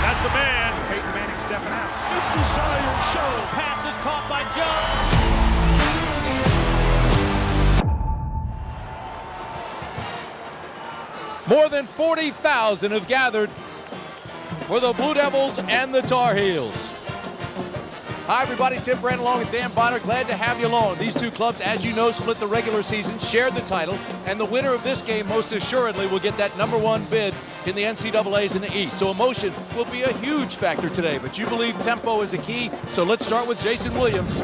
That's a man. Peyton Manning stepping out. It's the Zion Show. Pass is caught by Jones. More than 40,000 have gathered for the Blue Devils and the Tar Heels. Hi everybody, Tim Brand along with Dan Bonner. Glad to have you along. These two clubs, as you know, split the regular season, shared the title, and the winner of this game most assuredly will get that #1 bid in the NCAAs in the East. So emotion will be a huge factor today, but you believe tempo is the key. So let's start with Jason Williams.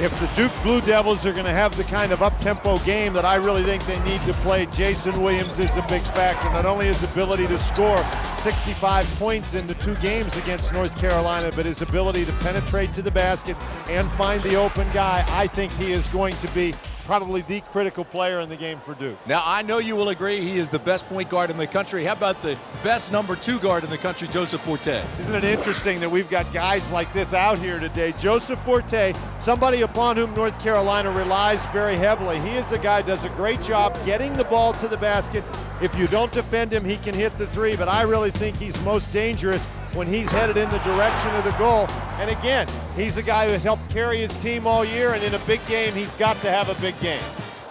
If the Duke Blue Devils are going to have the kind of up-tempo game that I really think they need to play, Jason Williams is a big factor. Not only his ability to score 65 points in the 2 games against North Carolina, but his ability to penetrate to the basket and find the open guy. I think he is going to be probably the critical player in the game for Duke. Now, I know you will agree he is the best point guard in the country. How about the best #2 guard in the country, Joseph Forte? Isn't it interesting that we've got guys like this out here today? Joseph Forte, somebody upon whom North Carolina relies very heavily. He is a guy who does a great job getting the ball to the basket. If you don't defend him, he can hit the 3, but I really think he's most dangerous when he's headed in the direction of the goal. And again, he's a guy who has helped carry his team all year, and in a big game, he's got to have a big game.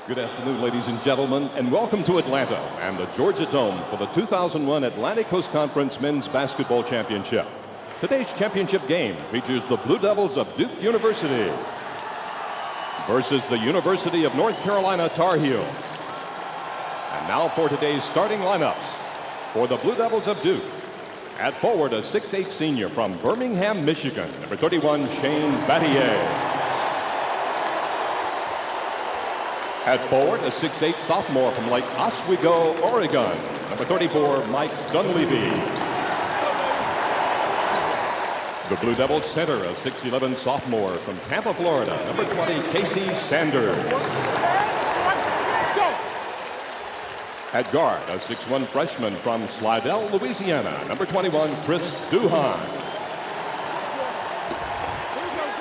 Good afternoon, ladies and gentlemen, and welcome to Atlanta and the Georgia Dome for the 2001 Atlantic Coast Conference Men's Basketball Championship. Today's championship game features the Blue Devils of Duke University versus the University of North Carolina Tar Heels. And now for today's starting lineups. For the Blue Devils of Duke, at forward, a 6'8 senior from Birmingham, Michigan, number 31, Shane Battier. At forward, a 6'8 sophomore from Lake Oswego, Oregon, number 34, Mike Dunleavy. The Blue Devils center, a 6'11 sophomore from Tampa, Florida, number 20, Casey Sanders. At guard, a 6'1 freshman from Slidell, Louisiana, number 21, Chris Duhan.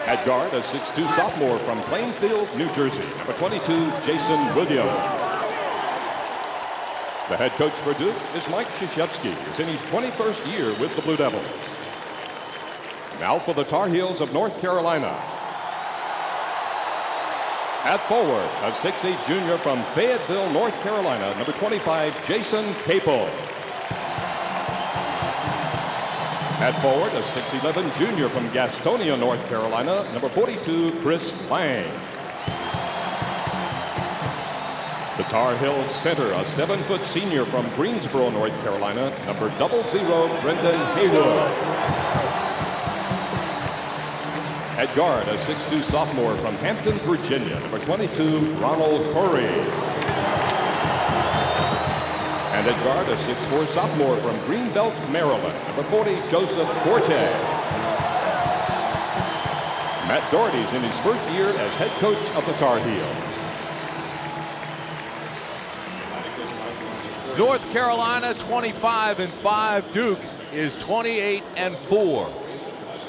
At guard, a 6'2 sophomore from Plainfield, New Jersey, number 22, Jason Williams. The head coach for Duke is Mike Krzyzewski. He's in his 21st year with the Blue Devils. Now for the Tar Heels of North Carolina. At forward, a 6'8 junior from Fayetteville, North Carolina, number 25, Jason Capel. At forward, a 6'11 junior from Gastonia, North Carolina, number 42, Chris Lang. The Tar Heels center, a 7-foot senior from Greensboro, North Carolina, number 00, Brendan Haywood. At guard, a 6'2 sophomore from Hampton, Virginia, number 22, Ronald Corey. And at guard, a 6'4 sophomore from Greenbelt, Maryland, number 40, Joseph Forte. Matt Doherty's in his first year as head coach of the Tar Heels. North Carolina 25-5. Duke is 28-4.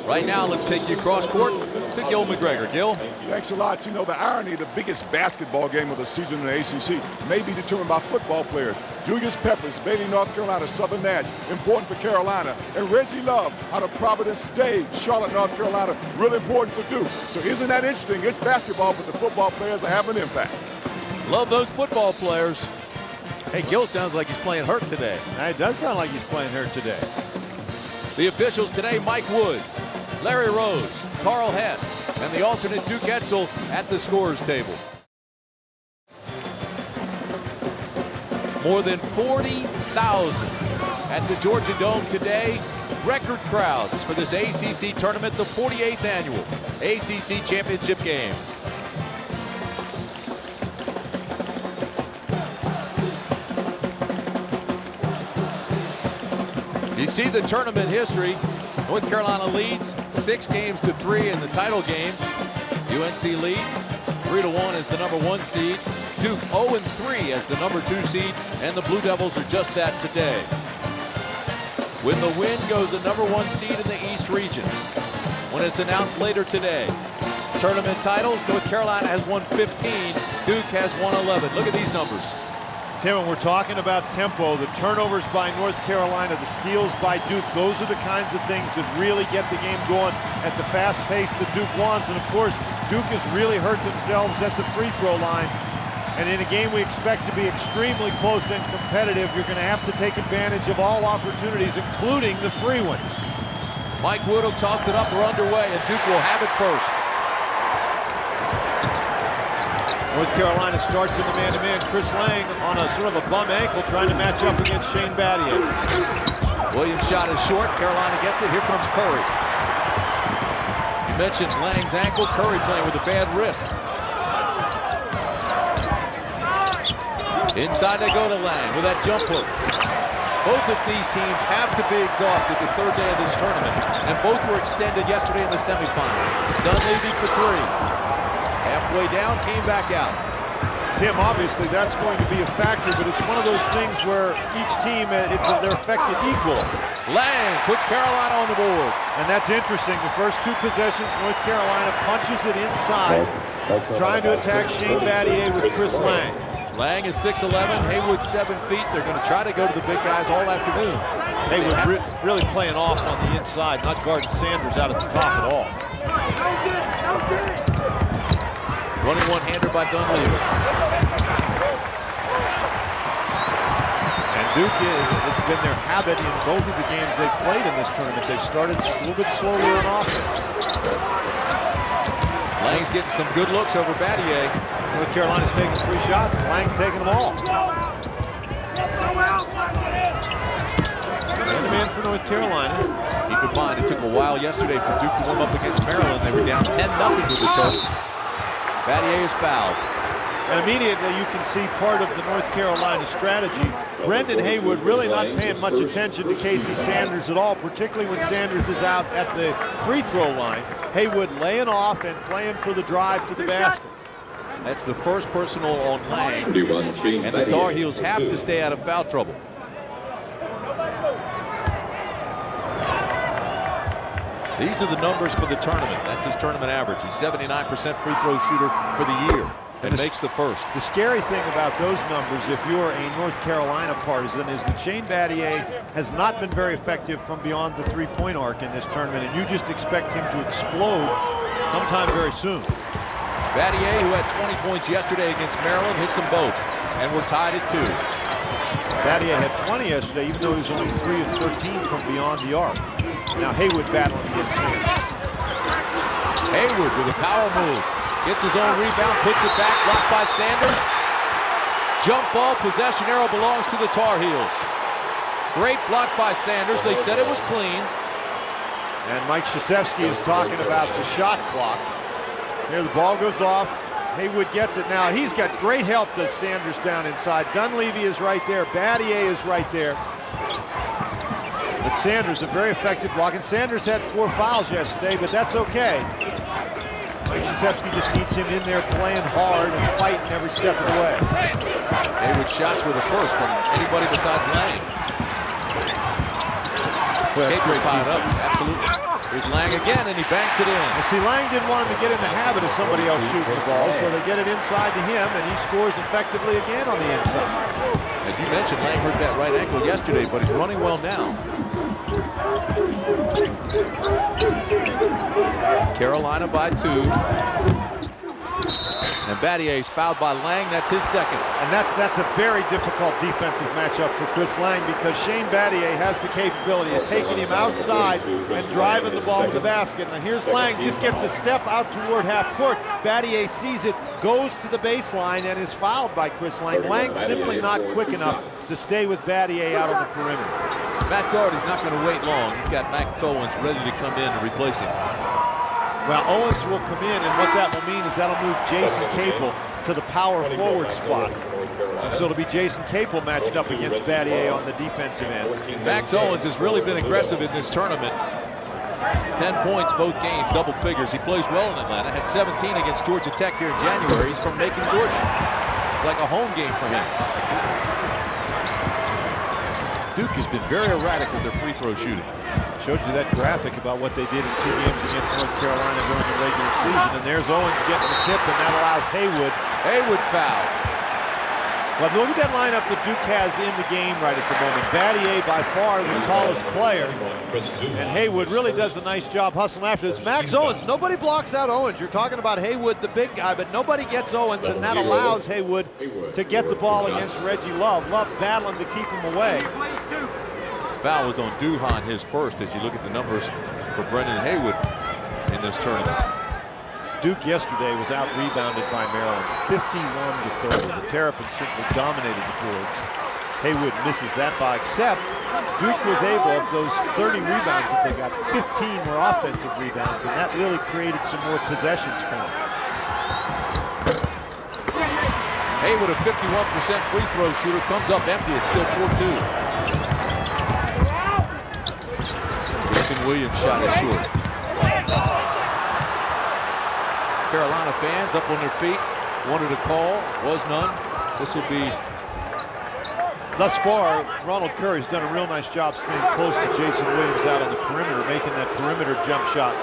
Right now, let's take you across court to Gil McGregor. Gil? Thanks a lot. You know, the irony, the biggest basketball game of the season in the ACC may be determined by football players. Julius Peppers, Bailey, North Carolina, Southern Nash, important for Carolina. And Reggie Love out of Providence Day, Charlotte, North Carolina, really important for Duke. So isn't that interesting? It's basketball, but the football players are having an impact. Love those football players. Hey, Gil sounds like he's playing hurt today. It does sound like he's playing hurt today. The officials today, Mike Wood, Larry Rose, Carl Hess, and the alternate Duke Etzel at the scorer's table. More than 40,000 at the Georgia Dome today. Record crowds for this ACC tournament, the 48th annual ACC championship game. You see the tournament history. North Carolina leads 6-3 in the title games. UNC leads 3-1 as the #1 seed. Duke 0-3 as the #2 seed, and the Blue Devils are just that today. With the win goes the #1 seed in the East region when it's announced later today. Tournament titles, North Carolina has won 15, Duke has won 11. Look at these numbers. Tim, when we're talking about tempo, the turnovers by North Carolina, the steals by Duke, those are the kinds of things that really get the game going at the fast pace that Duke wants. And of course, Duke has really hurt themselves at the free throw line. And in a game we expect to be extremely close and competitive, you're going to have to take advantage of all opportunities, including the free ones. Mike Wood will toss it up. We're underway, and Duke will have it first. North Carolina starts in the man-to-man. Chris Lang on a sort of a bum ankle trying to match up against Shane Battier. Williams' shot is short. Carolina gets it. Here comes Curry. You mentioned Lang's ankle. Curry playing with a bad wrist. Inside they go to Lang with that jump hook. Both of these teams have to be exhausted the third day of this tournament, and both were extended yesterday in the semifinal. Dunleavy for three. Halfway down, came back out. Tim, obviously that's going to be a factor, but it's one of those things where each team, they're affected equal. Lang puts Carolina on the board. And that's interesting. The first two possessions, North Carolina punches it inside, trying to attack Shane Battier with Chris Lang. Lang is 6'11", Haywood 7 feet. They're going to try to go to the big guys all afternoon. Haywood really playing off on the inside, not guarding Sanders out at the top at all. Running one-hander by Dunleavy. And Duke, it's been their habit in both of the games they've played in this tournament. They've started a little bit slower on offense. Lang's getting some good looks over Battier. North Carolina's taking 3 shots. Lang's taking them all. Man for North Carolina. Keep in mind, it took a while yesterday for Duke to warm up against Maryland. They were down 10-0 with the Terps. Battier is fouled. And immediately you can see part of the North Carolina strategy. Brendan Haywood really not paying much attention to Casey Sanders at all, particularly when Sanders is out at the free throw line. Haywood laying off and playing for the drive to the basket. That's the first personal on Lang. And the Tar Heels have to stay out of foul trouble. These are the numbers for the tournament. That's his tournament average. He's 79% free throw shooter for the year and makes the first. The scary thing about those numbers, if you're a North Carolina partisan, is that Shane Battier has not been very effective from beyond the three-point arc in this tournament, and you just expect him to explode sometime very soon. Battier, who had 20 points yesterday against Maryland, hits them both, and we're tied at 2. Battier had 20 yesterday, even though he was only 3 of 13 from beyond the arc. Now Haywood battling against Sanders. Haywood with a power move. Gets his own rebound, puts it back, blocked by Sanders. Jump ball, possession arrow belongs to the Tar Heels. Great block by Sanders. They said it was clean. And Mike Krzyzewski is talking about the shot clock. Here the ball goes off. Haywood gets it now. He's got great help, does Sanders down inside. Dunleavy is right there. Battier is right there. But Sanders, a very effective block. And Sanders had 4 fouls yesterday, but that's okay. Mike Krzyzewski just needs him in there playing hard and fighting every step of the way. Haywood shots were the first from anybody besides Lang. Well, Gabriel tied up, absolutely. Here's Lang again, and he banks it in. Well, see, Lang didn't want him to get in the habit of somebody else shooting the ball, so they get it inside to him, and he scores effectively again on the inside. As you mentioned, Lang hurt that right ankle yesterday, but he's running well now. Carolina by 2. And Battier is fouled by Lang. That's his second. And that's a very difficult defensive matchup for Chris Lang, because Shane Battier has the capability of taking him outside and driving the ball to the basket. Now here's Lang, just gets a step out toward half court. Battier sees it, goes to the baseline, and is fouled by Chris Lang. Lang's simply not quick enough to stay with Battier out on the perimeter. Matt Doherty's not going to wait long. He's got Max Owens ready to come in and replace him. Well, Owens will come in, and what that will mean is that'll move Jason Capel to the power forward spot. And so it'll be Jason Capel matched up against Battier on the defensive end. Max Owens has really been aggressive in this tournament. 10 points both games, double figures. He plays well in Atlanta. Had 17 against Georgia Tech here in January. He's from Macon, Georgia. It's like a home game for him. Duke has been very erratic with their free throw shooting. Showed you that graphic about what they did in 2 games against North Carolina during the regular season. And there's Owens getting the tip, and that allows Haywood. Haywood foul. But look at that lineup that Duke has in the game right at the moment. Battier, by far the tallest player. And Haywood really does a nice job hustling after this. Max Owens, nobody blocks out Owens. You're talking about Haywood, the big guy, but nobody gets Owens, and that allows Haywood to get the ball against Reggie Love. Love battling to keep him away. Foul was on Duhan, his first, as you look at the numbers for Brendan Haywood in this tournament. Duke yesterday was out-rebounded by Maryland, 51-30. The Terrapins simply dominated the boards. Haywood misses that by, except Duke was able, of those 30 rebounds that they got, 15 were offensive rebounds, and that really created some more possessions for them. Haywood, a 51% free throw shooter, comes up empty. It's still 4-2. Jason Williams shot is short. Carolina fans up on their feet, wanted a call, was none. This will be. Thus far, Ronald Curry's done a real nice job staying close to Jason Williams out on the perimeter, making that perimeter jump shot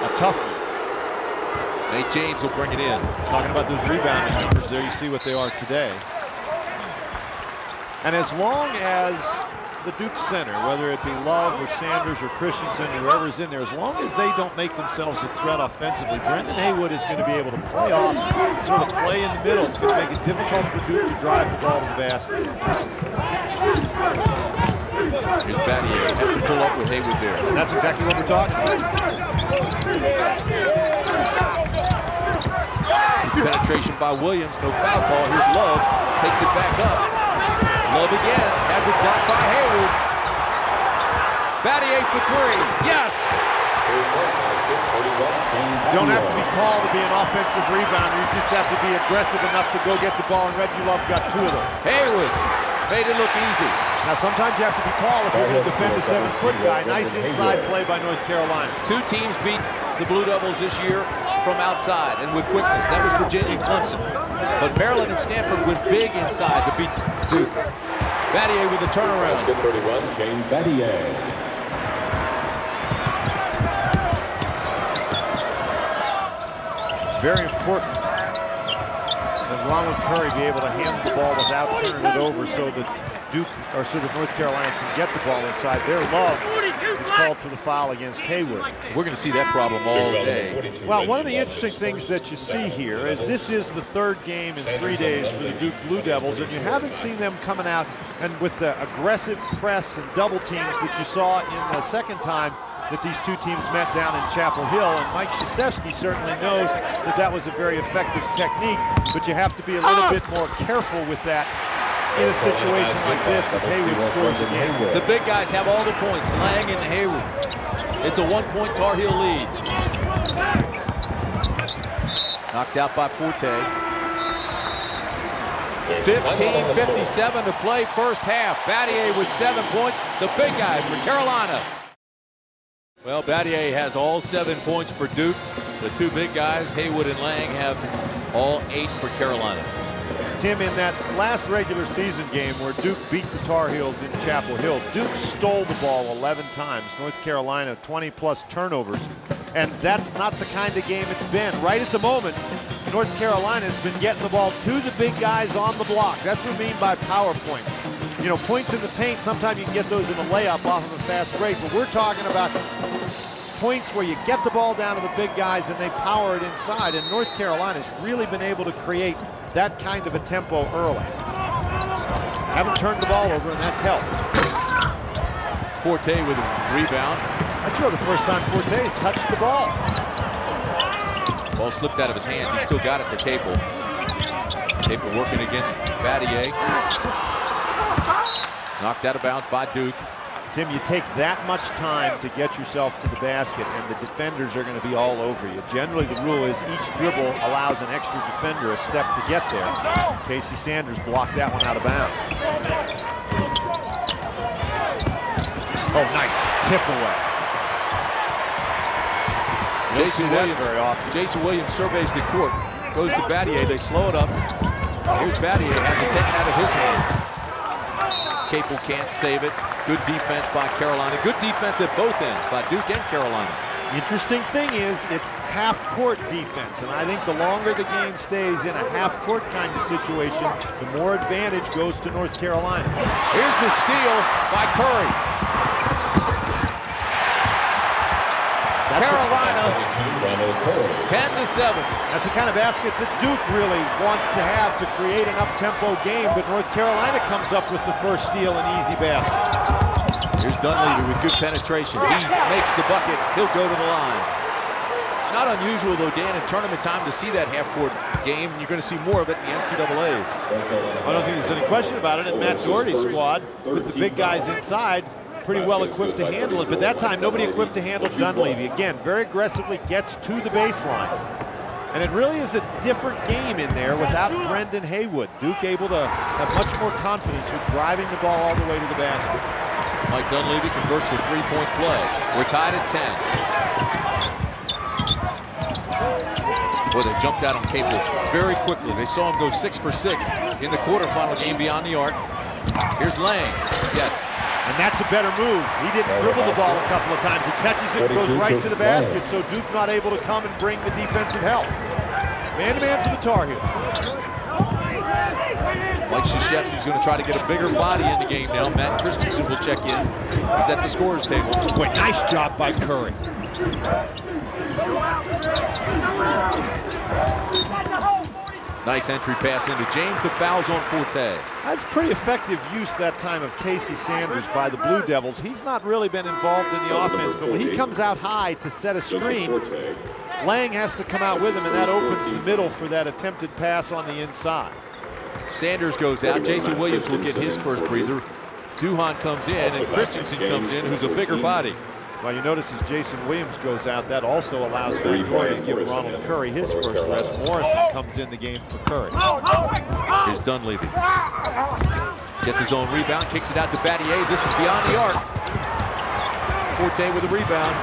a tough one. Nate James will bring it in. Talking about those rebounding numbers, there you see what they are today. And as long as the Duke center, whether it be Love or Sanders or Christensen, whoever's in there, as long as they don't make themselves a threat offensively, Brendan Haywood is going to be able to play off, sort of play in the middle. It's going to make it difficult for Duke to drive the ball to the basket. Here's Battier, has to pull up with Haywood there. And that's exactly what we're talking about. Penetration by Williams, no foul call. Here's Love, takes it back up. Love again, has it blocked by Haywood. Battier for three, yes! You don't have to be tall to be an offensive rebounder. You just have to be aggressive enough to go get the ball, and Reggie Love got two of them. Haywood made it look easy. Now, sometimes you have to be tall if you're going to defend a 7-foot guy. Nice inside play by North Carolina. Two teams beat the Blue Devils this year from outside and with quickness. That was Virginia and Clemson. But Maryland and Stanford went big inside to beat Duke. Battier with the turnaround. 31, Shane Battier. It's very important that Ronald Curry be able to handle the ball without turning it over so that so that North Carolina can get the ball inside. Their Love is called for the foul against Haywood. We're going to see that problem all day. Well, one of the interesting things that you see here is this is the third game in 3 days for the Duke Blue Devils, and you haven't seen them coming out and with the aggressive press and double teams that you saw in the second time that these two teams met down in Chapel Hill. And Mike Krzyzewski certainly knows that that was a very effective technique, but you have to be a little bit more careful with that in a situation like this as Haywood scores again. The big guys have all the points, Lang and Haywood. It's a 1-point Tar Heel lead. Knocked out by Forte. 15:57 to play first half. Battier with 7 points. The big guys for Carolina. Well, Battier has all 7 points for Duke. The two big guys, Haywood and Lang, have all 8 for Carolina. Tim, in that last regular season game where Duke beat the Tar Heels in Chapel Hill, Duke stole the ball 11 times. North Carolina, 20-plus turnovers. And that's not the kind of game it's been. Right at the moment, North Carolina has been getting the ball to the big guys on the block. That's what we mean by power points. You know, points in the paint, sometimes you can get those in a layup off of a fast break, but we're talking about points where you get the ball down to the big guys and they power it inside. And North Carolina's really been able to create that kind of a tempo early. Haven't turned the ball over, and that's helped. Forte with a rebound. That's really the first time Forte has touched the ball. Ball slipped out of his hands. He still got it to Capel. Capel working against Battier. Knocked out of bounds by Duke. Tim, you take that much time to get yourself to the basket, and the defenders are going to be all over you. Generally, the rule is each dribble allows an extra defender a step to get there. Casey Sanders blocked that one out of bounds. Oh, nice tip away. Jason Williams, very often. Jason Williams surveys the court, goes to Battier. They slow it up. Here's Battier, has it taken out of his hands. Capel can't save it. Good defense by Carolina. Good defense at both ends by Duke and Carolina. Interesting thing is it's half-court defense, and I think the longer the game stays in a half-court kind of situation, the more advantage goes to North Carolina. Here's the steal by Curry. Carolina 10-7. That's the kind of basket that Duke really wants to have to create an up-tempo game, but North Carolina comes up with the first steal and easy basket. Here's Dunleavy with good penetration. He makes the bucket. He'll go to the line. Not unusual, though, Dan, in tournament time to see that half-court game. You're going to see more of it in the NCAAs. I don't think there's any question about it. And Matt Doherty's squad, with the big guys inside, pretty well equipped to handle it. But that time, nobody equipped to handle Dunleavy. Again, very aggressively gets to the baseline. And it really is a different game in there without Brendan Haywood. Duke able to have much more confidence with driving the ball all the way to the basket. Mike Dunleavy converts the three-point play. We're tied at 10. Boy, they jumped out on Capel very quickly. They saw him go 6 for 6 in the quarterfinal game beyond the arc. Here's Lang. Yes. And that's a better move. He didn't dribble the ball a couple of times. He catches it, goes right to the basket, so Duke not able to come and bring the defensive help. Man-to-man for the Tar Heels. Mike Krzyzewski's going to try to get a bigger body in the game now. Matt Christensen will check in. He's at the scorer's table. Boy, nice job by Curry. Nice entry pass into James. The foul's on Forte. That's pretty effective use that time of Casey Sanders by the Blue Devils. He's not really been involved in the offense, but when he comes out high to set a screen, Lang has to come out with him, and that opens the middle for that attempted pass on the inside. Sanders goes out. Jason Williams will get his first breather. Duhan comes in, and Christensen comes in, who's a bigger body. Well, you notice as Jason Williams goes out, that also allows Van Doyle to give Ronald Curry his first rest. Morrison comes in the game for Curry. Here's Dunleavy. Gets his own rebound, kicks it out to Battier. This is beyond the arc. Forte with a rebound.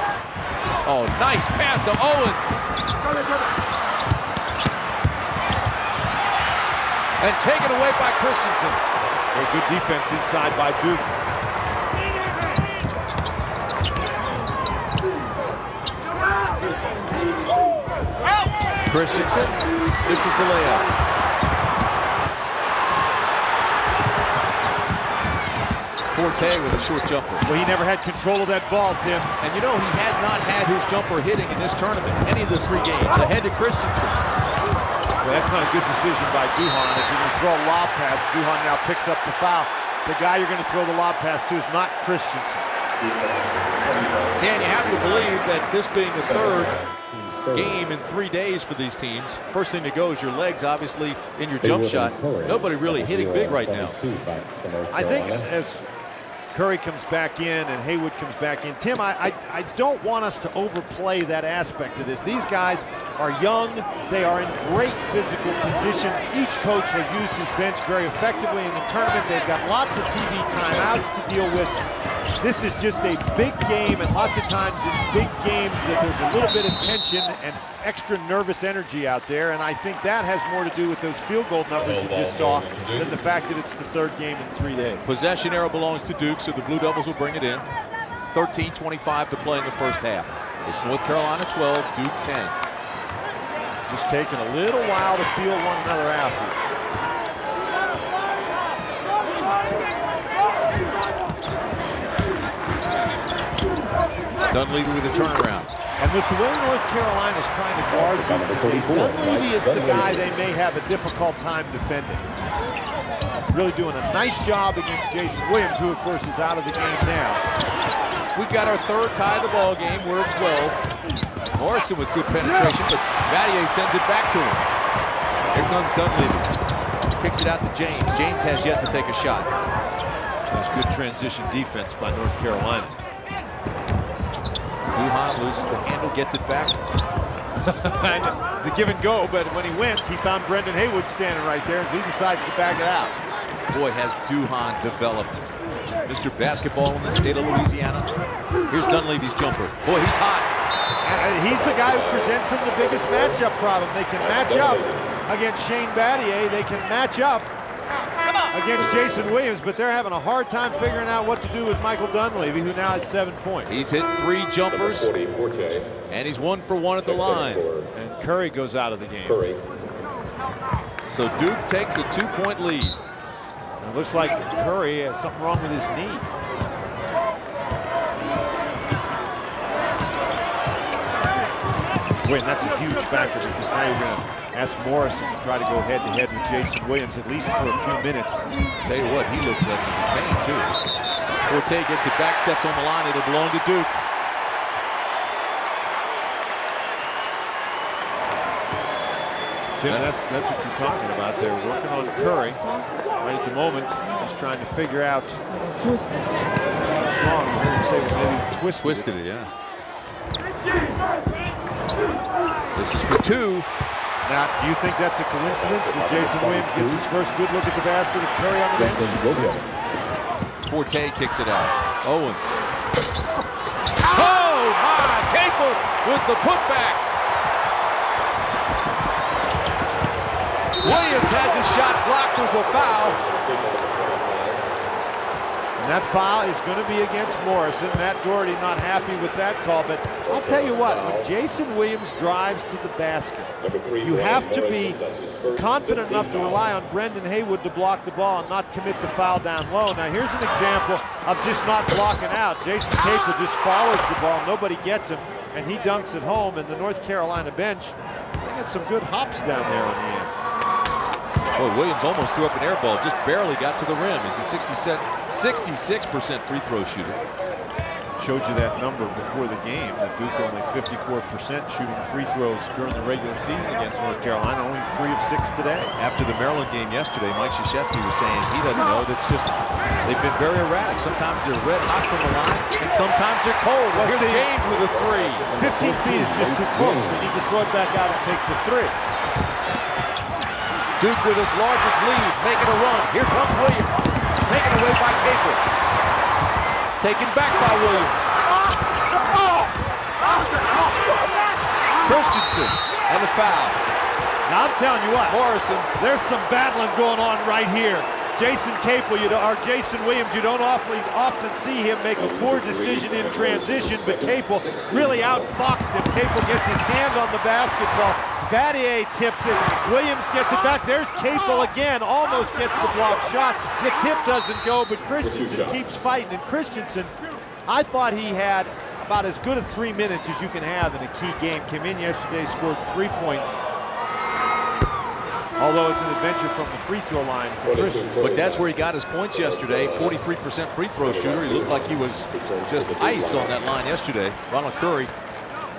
Oh, nice pass to Owens. And taken away by Christensen. Very good defense inside by Duke. Christensen, this is the layup. Forte with a short jumper. Well, he never had control of that ball, Tim. And you know, he has not had his jumper hitting in this tournament, any of the 3 games. Ahead to Christensen. Well, that's not a good decision by Duhan. If you're going to throw a lob pass, Duhan now picks up the foul. The guy you're going to throw the lob pass to is not Christensen. Dan, you have to believe that this being the 3rd game in 3 days for these teams, first thing to go is your legs, obviously, in your jump shot. Nobody really hitting big right now. I think as Curry comes back in and Haywood comes back in, Tim, I don't want us to overplay that aspect of this. These guys are young. They are in great physical condition. Each coach has used his bench very effectively in the tournament. They've got lots of TV timeouts to deal with. This is just a big game, and lots of times in big games that there's a little bit of tension and extra nervous energy out there, and I think that has more to do with those field goal numbers you just saw than the fact that it's the 3rd game in 3 days. Possession arrow belongs to Duke, so the Blue Devils will bring it in. 13:25 to play in the first half. It's North Carolina 12, Duke 10. Just taking a little while to feel one another out here. Dunleavy with a turnaround. And with the way North Carolina is trying to guard Duke today, Dunleavy is the guy they may have a difficult time defending. Really doing a nice job against Jason Williams, who of course is out of the game now. We've got our 3rd tie of the ball game. We're at 12. Morrison with good penetration, but Battier sends it back to him. Here comes Dunleavy. Kicks it out to James. James has yet to take a shot. That's good transition defense by North Carolina. Duhan loses the handle, gets it back. The give and go, but when he went, he found Brendan Haywood standing right there, and so he decides to back it out. Boy, has Duhan developed. Mr. Basketball in the state of Louisiana. Here's Dunleavy's jumper. Boy, he's hot. And he's the guy who presents them the biggest matchup problem. They can match up against Shane Battier. They can match up against Jason Williams, but they're having a hard time figuring out what to do with Michael Dunleavy, who now has 7 points. He's hit 3 jumpers, and he's 1 for 1 at the line. And Curry goes out of the game. So Duke takes a 2-point lead. And it looks like Curry has something wrong with his knee. Wait, that's a huge factor because now you're going to ask Morrison to try to go head-to-head with Jason Williams, at least for a few minutes. Tell you what, he looks like he's in pain, too. Forte gets it back, steps on the line. It'll belong to Duke. Tim, that's what you're talking about. They're working on Curry right at the moment. Just trying to figure out what's wrong. I heard him say, well, maybe twisted it. Yeah. This is for 2. Now, do you think that's a coincidence that Jason Williams gets his first good look at the basket with Curry on the bench? Forte kicks it out. Owens. Oh, my! Capel with the putback. Williams has his shot blocked. There's a foul. And that foul is going to be against Morrison. Matt Doherty not happy with that call, but I'll tell you what, when Jason Williams drives to the basket, you have to be confident enough to rely on Brendan Haywood to block the ball and not commit the foul down low. Now here's an example of just not blocking out. Jason Capel just follows the ball, nobody gets him, and he dunks it home, and the North Carolina bench, they got some good hops down there on the end. Boy, Williams almost threw up an air ball, just barely got to the rim. He's a 66% free throw shooter. Showed you that number before the game, that Duke only 54% shooting free throws during the regular season against North Carolina, only 3 of 6 today. After the Maryland game yesterday, Mike Krzyzewski was saying he doesn't know. That's just, they've been very erratic. Sometimes they're red hot from the line, and sometimes they're cold. Well, here's James with a 3. 15 feet is just too close. They need to throw it back out and take the 3. Duke with his largest lead, making a run. Here comes Williams, taken away by Capel. Taken back by Williams. Christensen and the foul. Now I'm telling you what, Morrison. There's some battling going on right here. Jason Capel, or Jason Williams, you don't often see him make a poor decision in transition, but Capel really outfoxed him. Capel gets his hand on the basketball. Battier tips it. Williams gets it back. There's Capel again, almost gets the block shot. The tip doesn't go, but Christensen keeps fighting. And Christensen, I thought he had about as good a 3 minutes as you can have in a key game. Came in yesterday, scored 3 points. Although it's an adventure from the free throw line for Christensen. But that's where he got his points yesterday. 43% free throw shooter. He looked like he was just ice on that line yesterday. Ronald Curry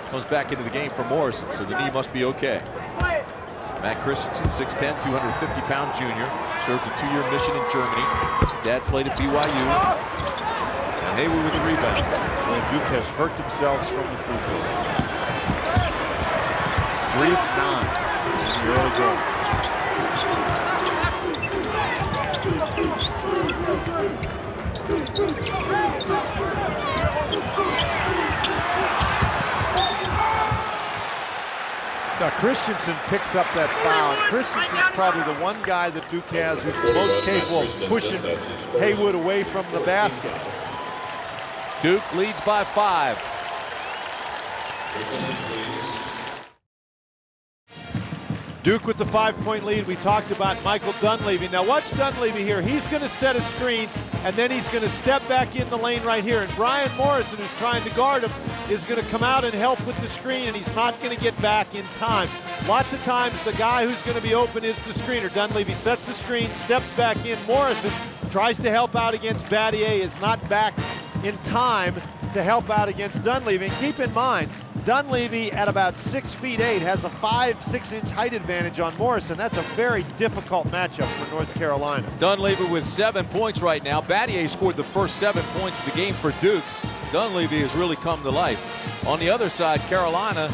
comes back into the game for Morrison, so the knee must be okay. Matt Christensen, 6'10", 250-pound junior. Served a 2-year mission in Germany. Dad played at BYU. And Haywood with the rebound. Well, Duke has hurt themselves from the free throw line. 3 of 9 in the early game. Now Christensen picks up that foul. Christensen's probably the one guy that Duke has who's the most capable of pushing Haywood away from the basket. Duke leads by 5. Duke with the 5-point lead. We talked about Michael Dunleavy. Now watch Dunleavy here. He's going to set a screen, and then he's going to step back in the lane right here. And Brian Morrison, who's trying to guard him, is going to come out and help with the screen, and he's not going to get back in time. Lots of times the guy who's going to be open is the screener. Dunleavy sets the screen, steps back in. Morrison tries to help out against Battier, is not back in time to help out against Dunleavy. And keep in mind, Dunleavy at about 6'8" has a 5-6-inch height advantage on Morrison. That's a very difficult matchup for North Carolina. Dunleavy with 7 points right now. Battier scored the first 7 points of the game for Duke. Dunleavy has really come to life. On the other side, Carolina,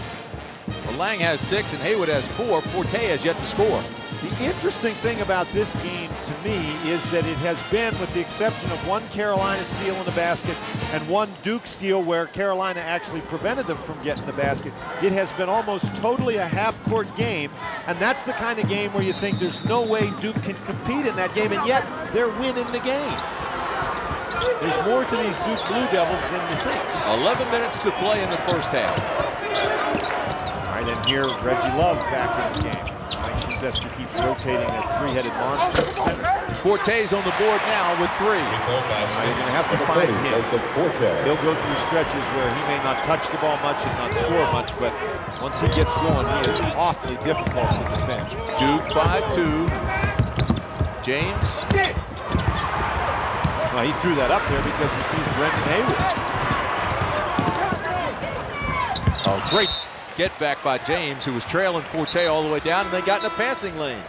Lang has 6 and Haywood has 4. Forte has yet to score. The interesting thing about this game to me is that it has been, with the exception of one Carolina steal in the basket and one Duke steal where Carolina actually prevented them from getting the basket, it has been almost totally a half-court game, and that's the kind of game where you think there's no way Duke can compete in that game, and yet they're winning the game. There's more to these Duke Blue Devils than you think. 11 minutes to play in the first half. All right, and here Reggie Love back in the game. Krzyzewski keeps rotating a three-headed monster at center. Forte's on the board now with 3. Now you're going to have to find him. He'll go through stretches where he may not touch the ball much and not score much, but once he gets going, he is awfully difficult to defend. Duke by 2. James. Well, he threw that up there because he sees Brendan Haywood. Oh, great get back by James, who was trailing Forte all the way down, and they got in a passing lane.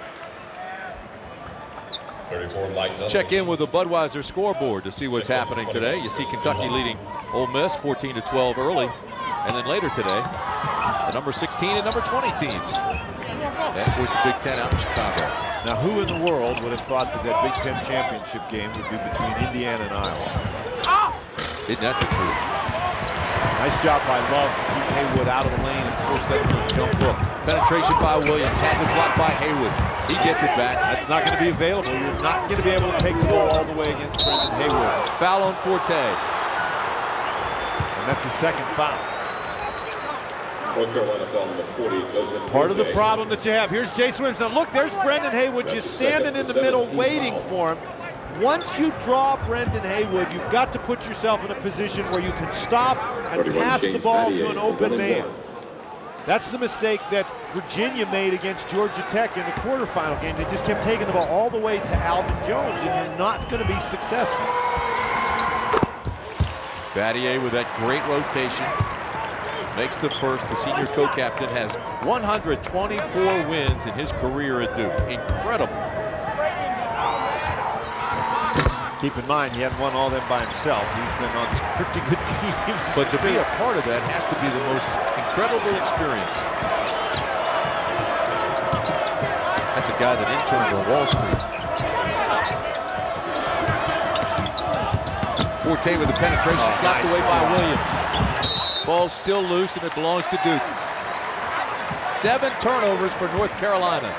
34 Mike Nuttall. Check in with the Budweiser scoreboard to see what's happening today. You see Kentucky leading Ole Miss 14-12 early, and then later today, the number 16 and number 20 teams. And of course, the Big Ten out in Chicago. Now, who in the world would have thought that that Big Ten championship game would be between Indiana and Iowa? Isn't that the truth? Nice job by Love to keep Haywood out of the lane and force that jump hook. Penetration by Williams, has it blocked by Haywood. He gets it back. That's not going to be available. You're not going to be able to take the ball all the way against Brendan Haywood. Foul on Forte. And that's the second foul. North Carolina foul number 40, Joseph. Part of the problem that you have. Here's Jason Williams. Now look, there's Brendan Haywood just standing in the middle waiting for him. Once you draw Brendan Haywood, you've got to put yourself in a position where you can stop and pass the ball to an open man. That's the mistake that Virginia made against Georgia Tech in the quarterfinal game. They just kept taking the ball all the way to Alvin Jones, and you're not going to be successful. Battier with that great rotation. Makes the first. The senior co-captain has 124 wins in his career at Duke. Incredible. Keep in mind, he hadn't won all them by himself. He's been on some pretty good teams. But to be a part of that has to be the most incredible experience. That's a guy that interned on Wall Street. Forte with the penetration, slapped away by Williams. Ball's still loose and it belongs to Duke. 7 turnovers for North Carolina.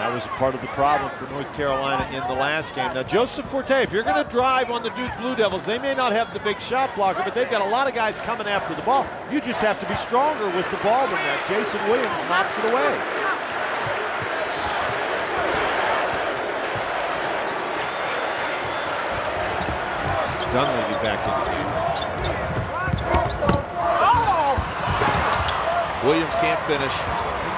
That was part of the problem for North Carolina in the last game. Now, Joseph Forte, if you're going to drive on the Duke Blue Devils, they may not have the big shot blocker, but they've got a lot of guys coming after the ball. You just have to be stronger with the ball than that. Jason Williams knocks it away. Dunleavy back in the game. Williams can't finish.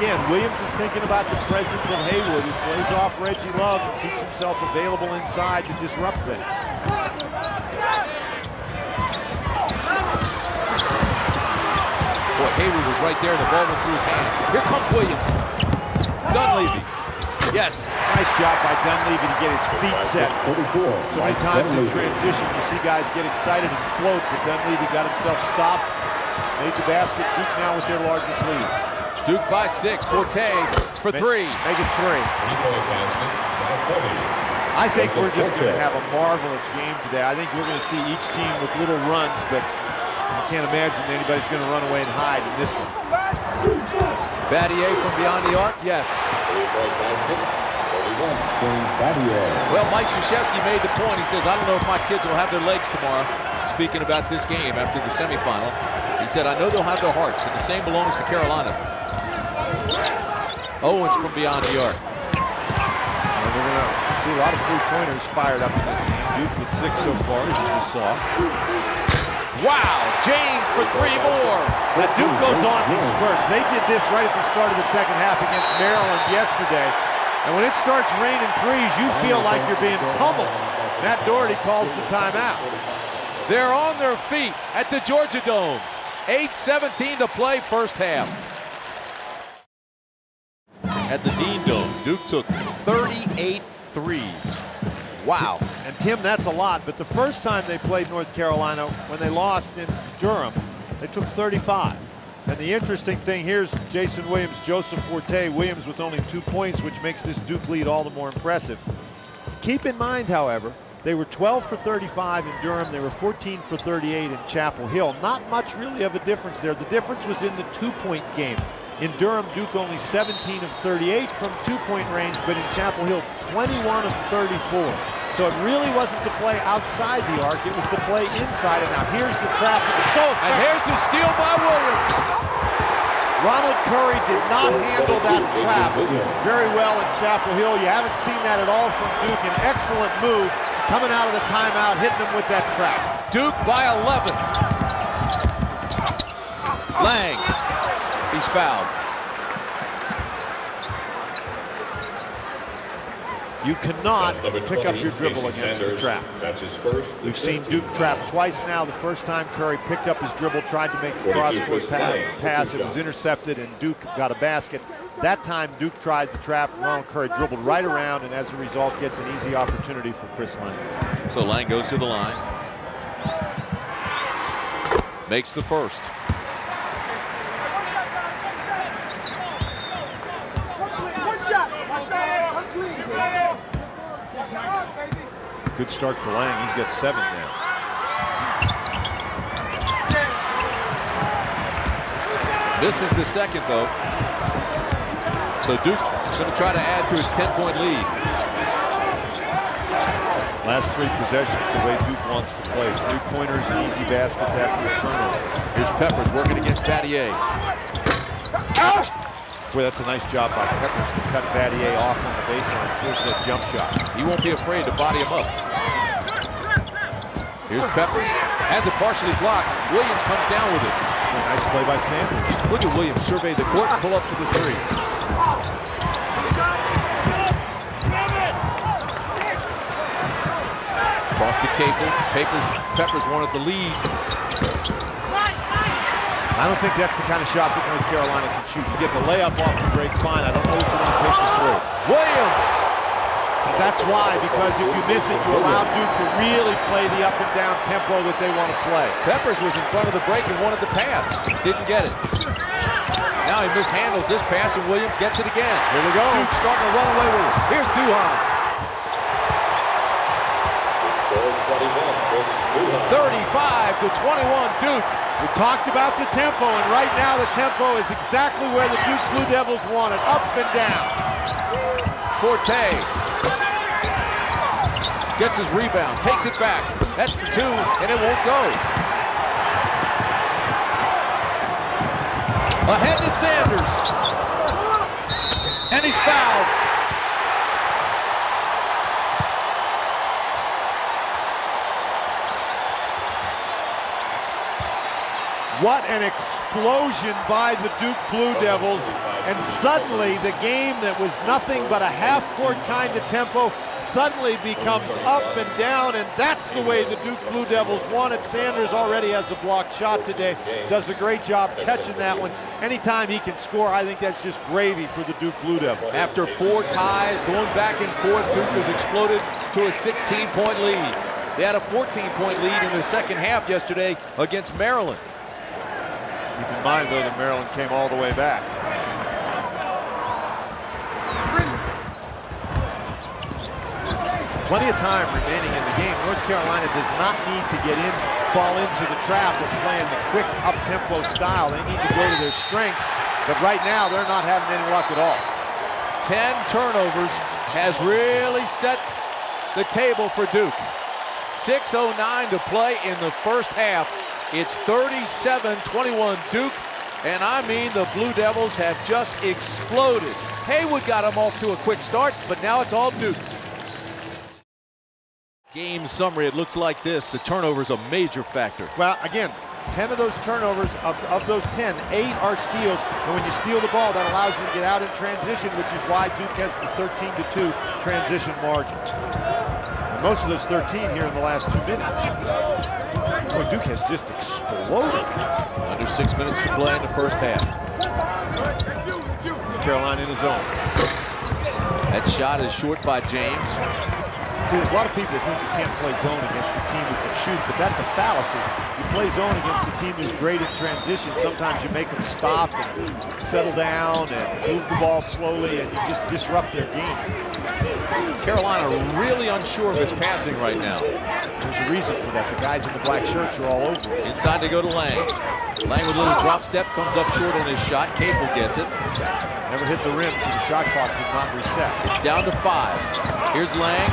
Again, Williams is thinking about the presence of Haywood, who plays off Reggie Love and keeps himself available inside to disrupt things. Boy, Haywood was right there and the ball went through his hands. Here comes Williams. Dunleavy. Yes. Nice job by Dunleavy to get his feet set. So many times in transition, you see guys get excited and float, but Dunleavy got himself stopped, made the basket. Duke now with their largest lead. Duke by 6. Forte for 3. Make it 3. I think we're just going to have a marvelous game today. I think we're going to see each team with little runs, but I can't imagine anybody's going to run away and hide in this one. Battier from beyond the arc, yes. Well, Mike Krzyzewski made the point. He says, I don't know if my kids will have their legs tomorrow. Speaking about this game after the semifinal, he said, I know they'll have their hearts, and the same belongs to Carolina. Owens from beyond the arc. And we're going to see a lot of three-pointers fired up in this game. Duke with 6 so far, as you just saw. Wow, James for 3 more. Now Duke goes on these spurts. They did this right at the start of the second half against Maryland yesterday. And when it starts raining threes, you feel like you're being pummeled. Matt Doherty calls the timeout. They're on their feet at the Georgia Dome. 8:17 to play first half. At the Dean Dome, Duke took 38 threes. Wow. And Tim, that's a lot, but the first time they played North Carolina, when they lost in Durham, they took 35. And the interesting thing, here's Jason Williams, Joseph Forte. Williams with only 2 points, which makes this Duke lead all the more impressive. Keep in mind, however, they were 12 for 35 in Durham. They were 14 for 38 in Chapel Hill. Not much really of a difference there. The difference was in the 2-point game. In Durham, Duke only 17 of 38 from 2-point range, but in Chapel Hill, 21 of 34. So it really wasn't to play outside the arc, it was to play inside. And now here's the trap. And here's the steal by Williams. Ronald Curry did not handle that trap very well in Chapel Hill. You haven't seen that at all from Duke. An excellent move coming out of the timeout, hitting him with that trap. Duke by 11. Lang, he's fouled. You cannot pick up your dribble against the trap. We've seen Duke trap twice now. The first time Curry picked up his dribble, tried to make the cross-court pass. It was intercepted, and Duke got a basket. That time, Duke tried the trap. Ronald Curry dribbled right around, and as a result, gets an easy opportunity for Chris Lang. So Lang goes to the line. Makes the first. Good start for Lang. He's got 7 now. This is the second, though. So Duke's going to try to add to its 10-point lead. Last 3 possessions, the way Duke wants to play. 3-pointers and easy baskets after a turnover. Here's Peppers working against Battier. Boy, that's a nice job by Peppers to cut Battier off on the baseline, force that jump shot. He won't be afraid to body him up. Here's Peppers. Has it partially blocked. Williams comes down with it. Nice play by Sanders. Look at Williams survey the court and pull up for the 3. Across to Capel. Peppers wanted the lead. I don't think that's the kind of shot that North Carolina can shoot. You get the layup off the break, fine. I don't know what you want to take this through. Williams! And that's why, because if you miss it, you allow Duke to really play the up and down tempo that they want to play. Peppers was in front of the break and wanted the pass. Didn't get it. Now he mishandles this pass and Williams gets it again. Here we go. Duke starting to run away with it. Here's Duhan. 35-21 Duke. We talked about the tempo, and right now the tempo is exactly where the Duke Blue Devils want it, up and down. Forte gets his rebound, takes it back. That's for 2, and it won't go. Ahead to Sanders. And he's fouled. What an explosion by the Duke Blue Devils. And suddenly the game that was nothing but a half-court kind of tempo suddenly becomes up and down, and that's the way the Duke Blue Devils want it. Sanders already has a blocked shot today. Does a great job catching that one. Anytime he can score, I think that's just gravy for the Duke Blue Devils. After 4 ties, going back and forth, Duke has exploded to a 16-point lead. They had a 14-point lead in the second half yesterday against Maryland. Keep in mind, though, that Maryland came all the way back. Plenty of time remaining in the game. North Carolina does not need to get in, fall into the trap of playing the quick up-tempo style. They need to go to their strengths, but right now they're not having any luck at all. 10 turnovers has really set the table for Duke. 6:09 to play in the first half. It's 37-21 Duke, and I mean the Blue Devils have just exploded. Haywood got them off to a quick start, but now it's all Duke. Game summary, it looks like this. The turnover's a major factor. Well, again, 10 of those turnovers, of those 10, 8 are steals. And when you steal the ball, that allows you to get out in transition, which is why Duke has the 13-2 transition margin. And most of those 13 here in the last 2 minutes. Boy, Duke has just exploded. Under 6 minutes to play in the first half. Carolina in his zone. That shot is short by James. See, there's a lot of people who think you can't play zone against a team who can shoot, but that's a fallacy. You play zone against a team who's great in transition. Sometimes you make them stop and settle down and move the ball slowly, and you just disrupt their game. Carolina really unsure of its passing right now. There's a reason for that. The guys in the black shirts are all over it. Inside to go to Lang. Lang with a little drop step, comes up short on his shot. Capel gets it. Never hit the rim, so the shot clock did not reset. It's down to 5. Here's Lang.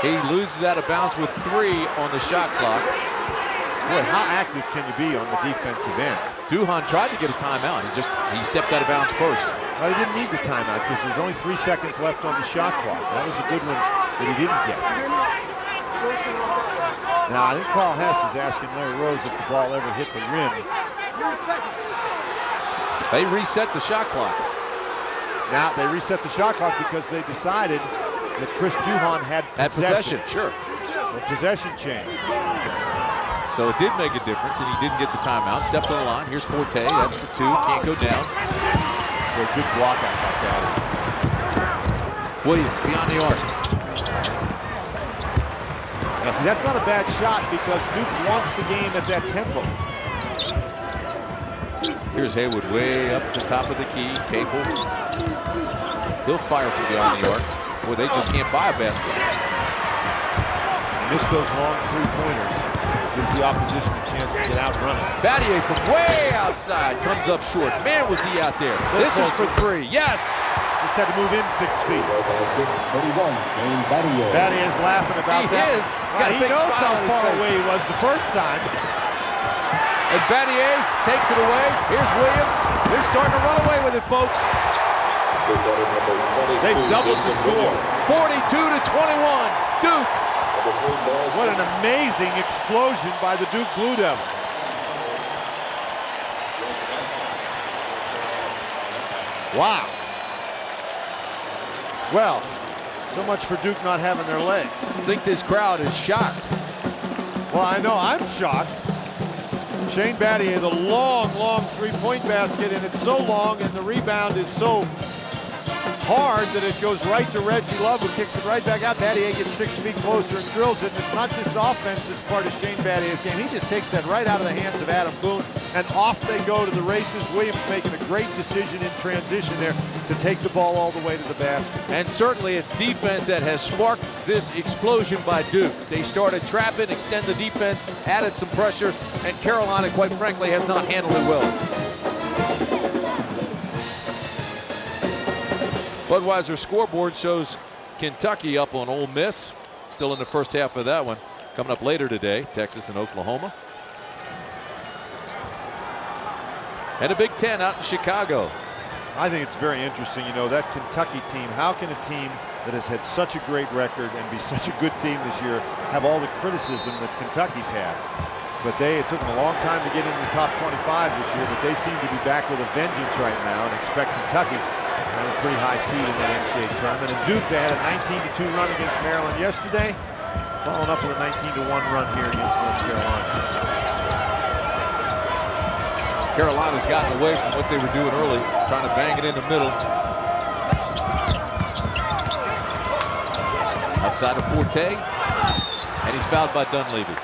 He loses out of bounds with 3 on the shot clock. Boy, how active can you be on the defensive end? Duhan tried to get a timeout. He stepped out of bounds first. Well, he didn't need the timeout because there's only 3 seconds left on the shot clock. That was a good one that he didn't get. Now, I think Carl Hess is asking Larry Rose if the ball ever hit the rim. They reset the shot clock. Now, they reset the shot clock because they decided that Chris Duhan had possession. Sure. So possession change. So it did make a difference, and he didn't get the timeout. Stepped on the line. Here's Forte. That's the 2. Can't go down. A good block out by that. Williams beyond the arc. Now, see, that's not a bad shot because Duke wants the game at that tempo. Here's Haywood way up the top of the key. Capel. He'll fire from beyond the arc. Boy, they just can't buy a basket. Miss those long 3-pointers. Gives the opposition a chance to get out running. Battier from way outside comes up short. Man, was he out there. This is for 3. Yes! Just had to move in 6 feet. Battier's laughing about that. He knows how far away he was the first time. And Battier takes it away. Here's Williams. They're starting to run away with it, folks. They've doubled the score. 42-21. Duke. What an amazing explosion by the Duke Blue Devils. Wow. Well, so much for Duke not having their legs. I think this crowd is shocked. Well, I know I'm shocked. Shane Battier, the long, long 3-point basket, and it's so long and the rebound is so hard that it goes right to Reggie Love, who kicks it right back out. Battier gets 6 feet closer and drills it. And it's not just offense that's part of Shane Battier's game. He just takes that right out of the hands of Adam Boone, and off they go to the races. Williams making a great decision in transition there to take the ball all the way to the basket. And certainly it's defense that has sparked this explosion by Duke. They started trapping, extend the defense, added some pressure, and Carolina, quite frankly, has not handled it well. Budweiser scoreboard shows Kentucky up on Ole Miss. Still in the first half of that one. Coming up later today, Texas and Oklahoma. And a Big Ten out in Chicago. I think it's very interesting, you know, that Kentucky team. How can a team that has had such a great record and be such a good team this year have all the criticism that Kentucky's had? But it took them a long time to get into the top 25 this year, but they seem to be back with a vengeance right now and expect Kentucky a pretty high seed in the NCAA tournament. And Duke, they had a 19-2 run against Maryland yesterday, following up with a 19-1 run here against North Carolina. Carolina's gotten away from what they were doing early, trying to bang it in the middle. Outside of Forte, and he's fouled by Dunleavy.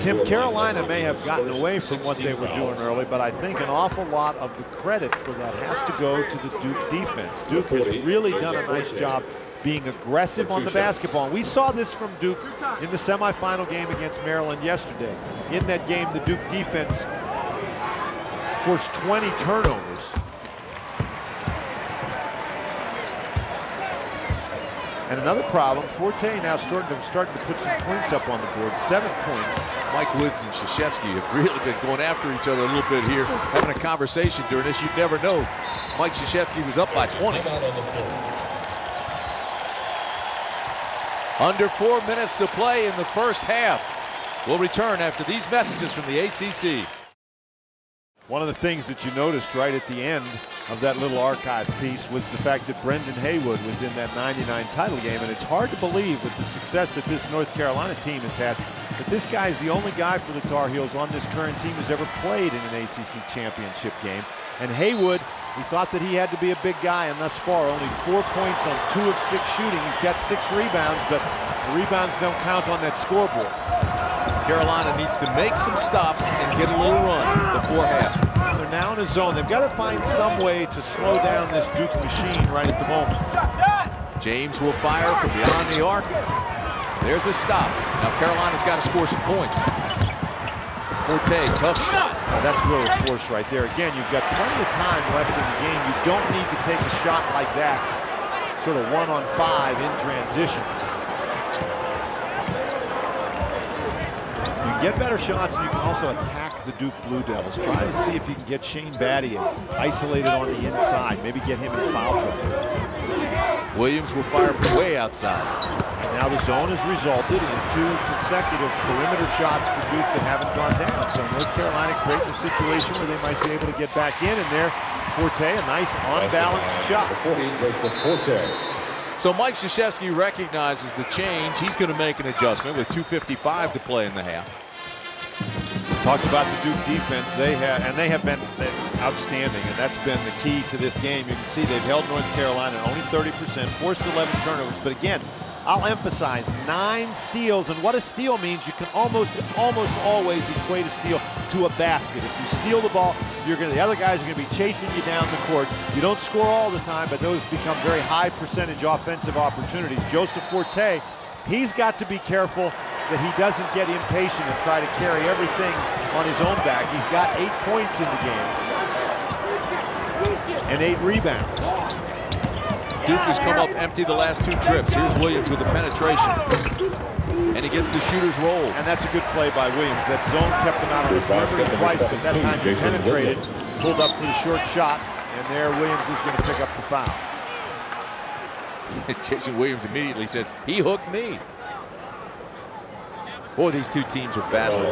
Tim, Carolina may have gotten away from what they were doing early, but I think an awful lot of the credit for that has to go to the Duke defense. Duke has really done a nice job being aggressive on the basketball. And we saw this from Duke in the semifinal game against Maryland yesterday. In that game, the Duke defense forced 20 turnovers. And another problem, Forte now starting to put some points up on the board, 7 points. Mike Woods and Krzyzewski have really been going after each other a little bit here, having a conversation during this. You'd never know. Mike Krzyzewski was up by 20. Under 4 minutes to play in the first half. We'll return after these messages from the ACC. One of the things that you noticed right at the end of that little archive piece was the fact that Brendan Haywood was in that '99 title game, and it's hard to believe with the success that this North Carolina team has had that this guy is the only guy for the Tar Heels on this current team who's ever played in an ACC championship game. And Haywood, we thought that he had to be a big guy, and thus far only 4 points on 2 of 6 shooting. He's got 6 rebounds, but the rebounds don't count on that scoreboard. Carolina needs to make some stops and get a little run before half. They're now in a zone. They've got to find some way to slow down this Duke machine right at the moment. James will fire from beyond the arc. There's a stop. Now Carolina's got to score some points. Forte, tough shot. Oh, that's really force right there. Again, you've got plenty of time left in the game. You don't need to take a shot like that, sort of 1-on-5 in transition. You can get better shots, and you can also attack the Duke Blue Devils. Try to see if you can get Shane Battier isolated on the inside. Maybe get him in foul trouble. Williams will fire from way outside. And now the zone has resulted in 2 consecutive perimeter shots for Duke that haven't gone down. So North Carolina creating a situation where they might be able to get back in, and there, Forte, a nice on-balance shot. So Mike Krzyzewski recognizes the change. He's going to make an adjustment with 2:55 to play in the half. Talked about the Duke defense. They have been outstanding, and that's been the key to this game. You can see they've held North Carolina only 30%, forced 11 turnovers. But again, I'll emphasize 9 steals, and what a steal means, you can almost always equate a steal to a basket. If you steal the ball, the other guys are going to be chasing you down the court. You don't score all the time, but those become very high percentage offensive opportunities. Joseph Forte, he's got to be careful that he doesn't get impatient and try to carry everything on his own back. He's got 8 points in the game and 8 rebounds. Duke has come up empty the last 2 trips. Here's Williams with the penetration. And he gets the shooter's roll. And that's a good play by Williams. That zone kept him out on the perimeter twice, but that time he penetrated, pulled up for the short shot, and there Williams is going to pick up the foul. Jason Williams immediately says, he hooked me. Boy, these 2 teams are battling.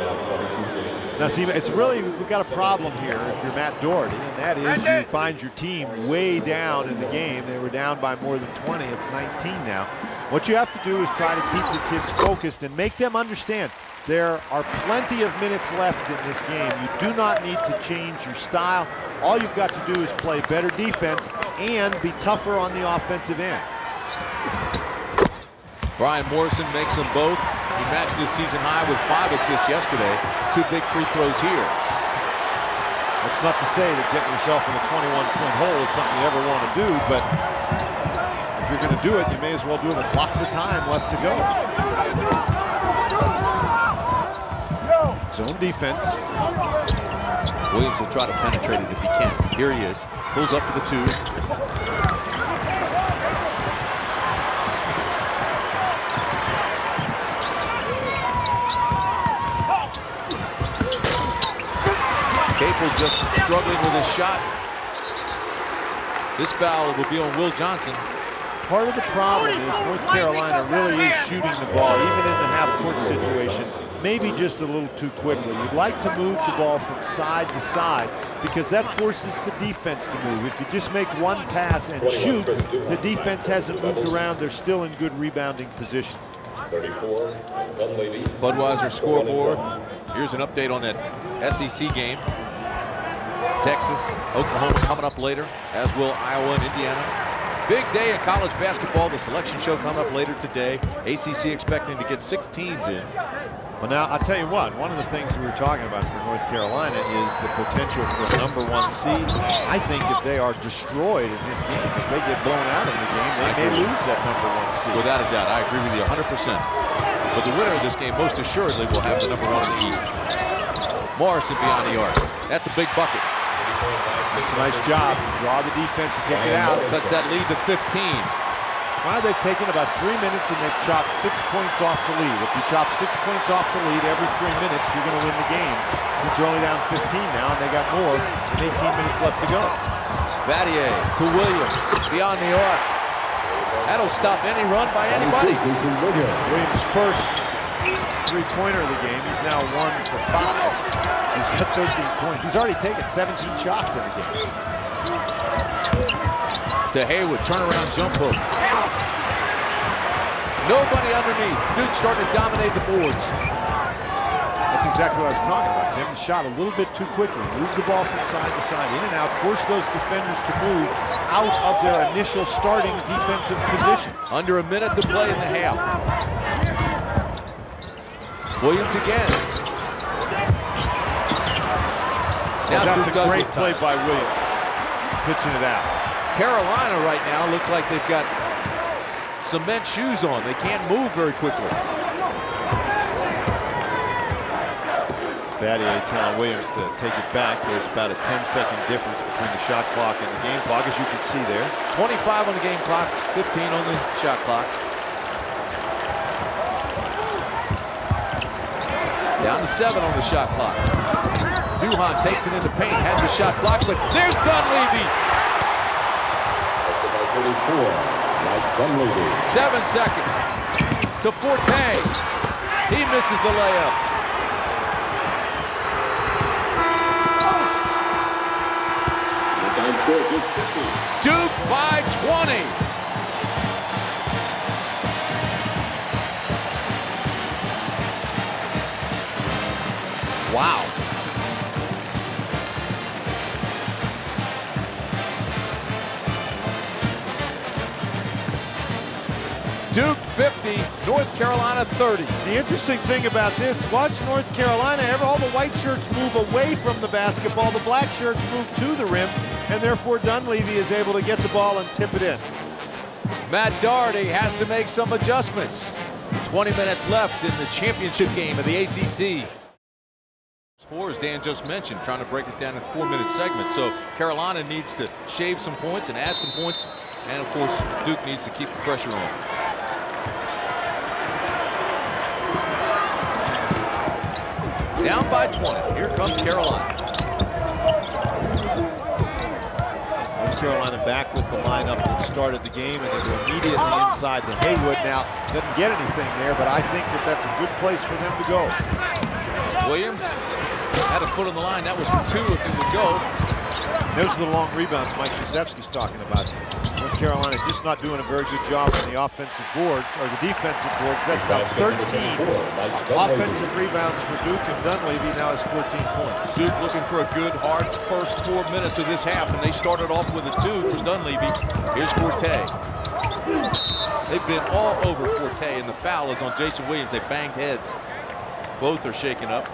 Now, see, it's really, we've got a problem here if you're Matt Doherty, and that is you find your team way down in the game. They were down by more than 20. It's 19 now. What you have to do is try to keep your kids focused and make them understand there are plenty of minutes left in this game. You do not need to change your style. All you've got to do is play better defense and be tougher on the offensive end. Brian Morrison makes them both. He matched his season high with 5 assists yesterday. 2 big free throws here. That's not to say that getting yourself in a 21-point hole is something you ever want to do, but if you're going to do it, you may as well do it with lots of time left to go. Zone defense. Williams will try to penetrate it if he can. Here he is. Pulls up for the 2. Capel just struggling with his shot. This foul will be on Will Johnson. Part of the problem is North Carolina really is shooting the ball, even in the half-court situation, maybe just a little too quickly. You'd like to move the ball from side to side because that forces the defense to move. If you just make one pass and shoot, the defense hasn't moved around. They're still in good rebounding position. Budweiser scoreboard. Here's an update on that SEC game. Texas, Oklahoma coming up later, as will Iowa and Indiana. Big day in college basketball. The selection show coming up later today. ACC expecting to get 6 teams in. Well, now, I'll tell you what, one of the things we were talking about for North Carolina is the potential for a #1 seed. I think if they are destroyed in this game, if they get blown out in the game, they may lose that #1 seed. Without a doubt, I agree with you 100%. But the winner of this game most assuredly will have the #1 in the East. Morrison beyond the arc. That's a big bucket. It's a nice job. Draw the defense to kick it out. Cuts that lead to 15. Well, they've taken about 3 minutes and they've chopped 6 points off the lead. If you chop 6 points off the lead every 3 minutes, you're going to win the game. Since you're only down 15 now, and they got more than 18 minutes left to go. Battier to Williams beyond the arc. That'll stop any run by anybody. Williams' first 3-pointer of the game. He's now 1 for 5. He's got 13 points. He's already taken 17 shots in the game. To Haywood, turnaround jump hook. Nobody underneath. Duke starting to dominate the boards. That's exactly what I was talking about, Tim. He shot a little bit too quickly. Moved the ball from side to side, in and out, forced those defenders to move out of their initial starting defensive position. Under a minute to play in the half. Williams again. Now That's a Duke great play by Williams, pitching it out. Carolina right now looks like they've got cement shoes on. They can't move very quickly. Battier telling Williams to take it back. There's about a 10-second difference between the shot clock and the game clock, as you can see there. 25 on the game clock, 15 on the shot clock. Down to 7 on the shot clock. Duhan takes it in the paint, has a shot blocked, but there's Dunleavy. 7 seconds to Forte. He misses the layup. Duke by 20. Wow. Duke 50, North Carolina 30. The interesting thing about this, watch North Carolina, all the white shirts move away from the basketball, the black shirts move to the rim, and therefore Dunleavy is able to get the ball and tip it in. Matt Doherty has to make some adjustments. 20 minutes left in the championship game of the ACC. 4, as Dan just mentioned, trying to break it down in 4-minute segments. So Carolina needs to shave some points and add some points. And of course, Duke needs to keep the pressure on. Down by 20. Here comes Carolina. North Carolina back with the lineup that started the game, and they go immediately inside to Haywood. Now, doesn't get anything there, but I think that that's a good place for them to go. Williams had a foot on the line. That was for 2 if it would go. Those are the long rebounds Mike Krzyzewski's talking about. North Carolina just not doing a very good job on the offensive boards, or the defensive boards. That's now 13 offensive rebounds for Duke, and Dunleavy now has 14 points. Duke looking for a good, hard first 4 minutes of this half, and they started off with a 2 for Dunleavy. Here's Forte. They've been all over Forte, and the foul is on Jason Williams. They banged heads. Both are shaken up.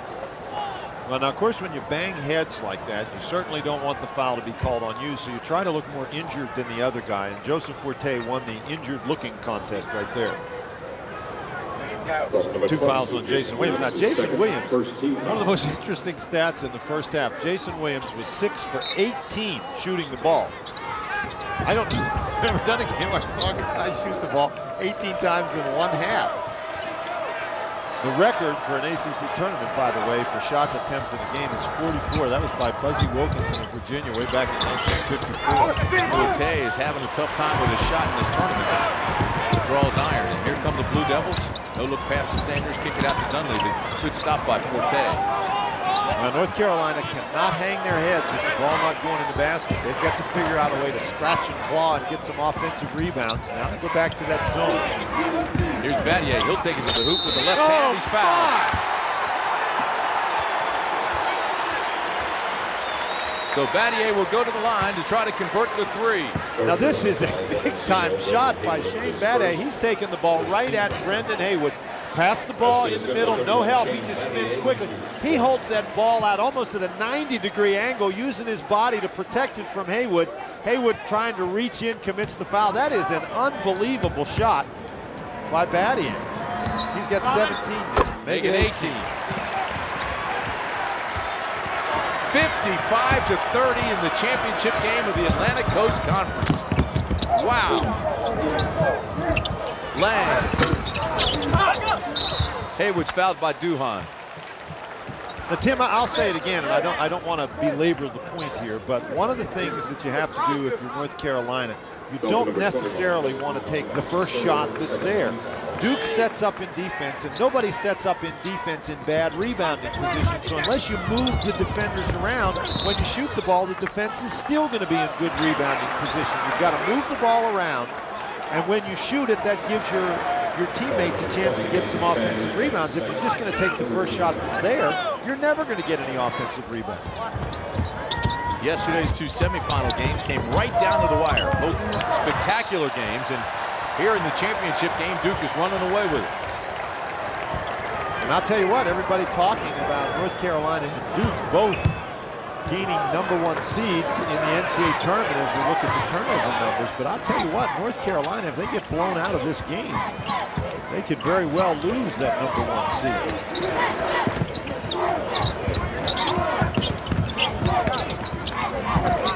Well, now, of course, when you bang heads like that, you certainly don't want the foul to be called on you, so you try to look more injured than the other guy, and Joseph Forte won the injured-looking contest right there. 2 fouls on Jason Williams. Now, Jason Williams, one of the most interesting stats in the first half, Jason Williams was 6 for 18 shooting the ball. I don't I've never done a game where I saw a guy shoot the ball 18 times in one half. The record for an ACC tournament, by the way, for shot attempts in a game is 44. That was by Buzzy Wilkinson of Virginia way back in 1954. Forte is having a tough time with his shot in this tournament. Draws iron, and here come the Blue Devils. No look pass to Sanders, kick it out to Dunleavy. Good stop by Forte. Now, North Carolina cannot hang their heads with the ball not going in the basket. They've got to figure out a way to scratch and claw and get some offensive rebounds. Now they go back to that zone. Here's Battier. He'll take it to the hoop with the left hand. He's fouled. So Battier will go to the line to try to convert the 3. Now this is a big-time shot by Shane Battier. He's taking the ball right at Brendan Haywood. Pass the ball in the middle, no help, he just spins quickly. He holds that ball out almost at a 90-degree angle, using his body to protect it from Haywood. Haywood trying to reach in, commits the foul. That is an unbelievable shot by Battier. He's got 17 now. Make it 18. 55-30 in the championship game of the Atlantic Coast Conference. Wow. Lang. Haywood's fouled by Duhan. Now, Tim, I'll say it again, and I don't want to belabor the point here, but one of the things that you have to do if you're North Carolina, you don't necessarily want to take the first shot that's there. Duke sets up in defense, and nobody sets up in defense in bad rebounding position. So unless you move the defenders around, when you shoot the ball, the defense is still going to be in good rebounding position. You've got to move the ball around, and when you shoot it, that gives your your teammates a chance to get some offensive rebounds. If you're just going to take the first shot that's there, you're never going to get any offensive rebound. Yesterday's two semifinal games came right down to the wire. Both spectacular games, and here in the championship game, Duke is running away with it. And I'll tell you what, everybody talking about North Carolina and Duke both gaining #1 seeds in the NCAA tournament as we look at the turnover numbers. But I'll tell you what, North Carolina, if they get blown out of this game, they could very well lose that #1 seed.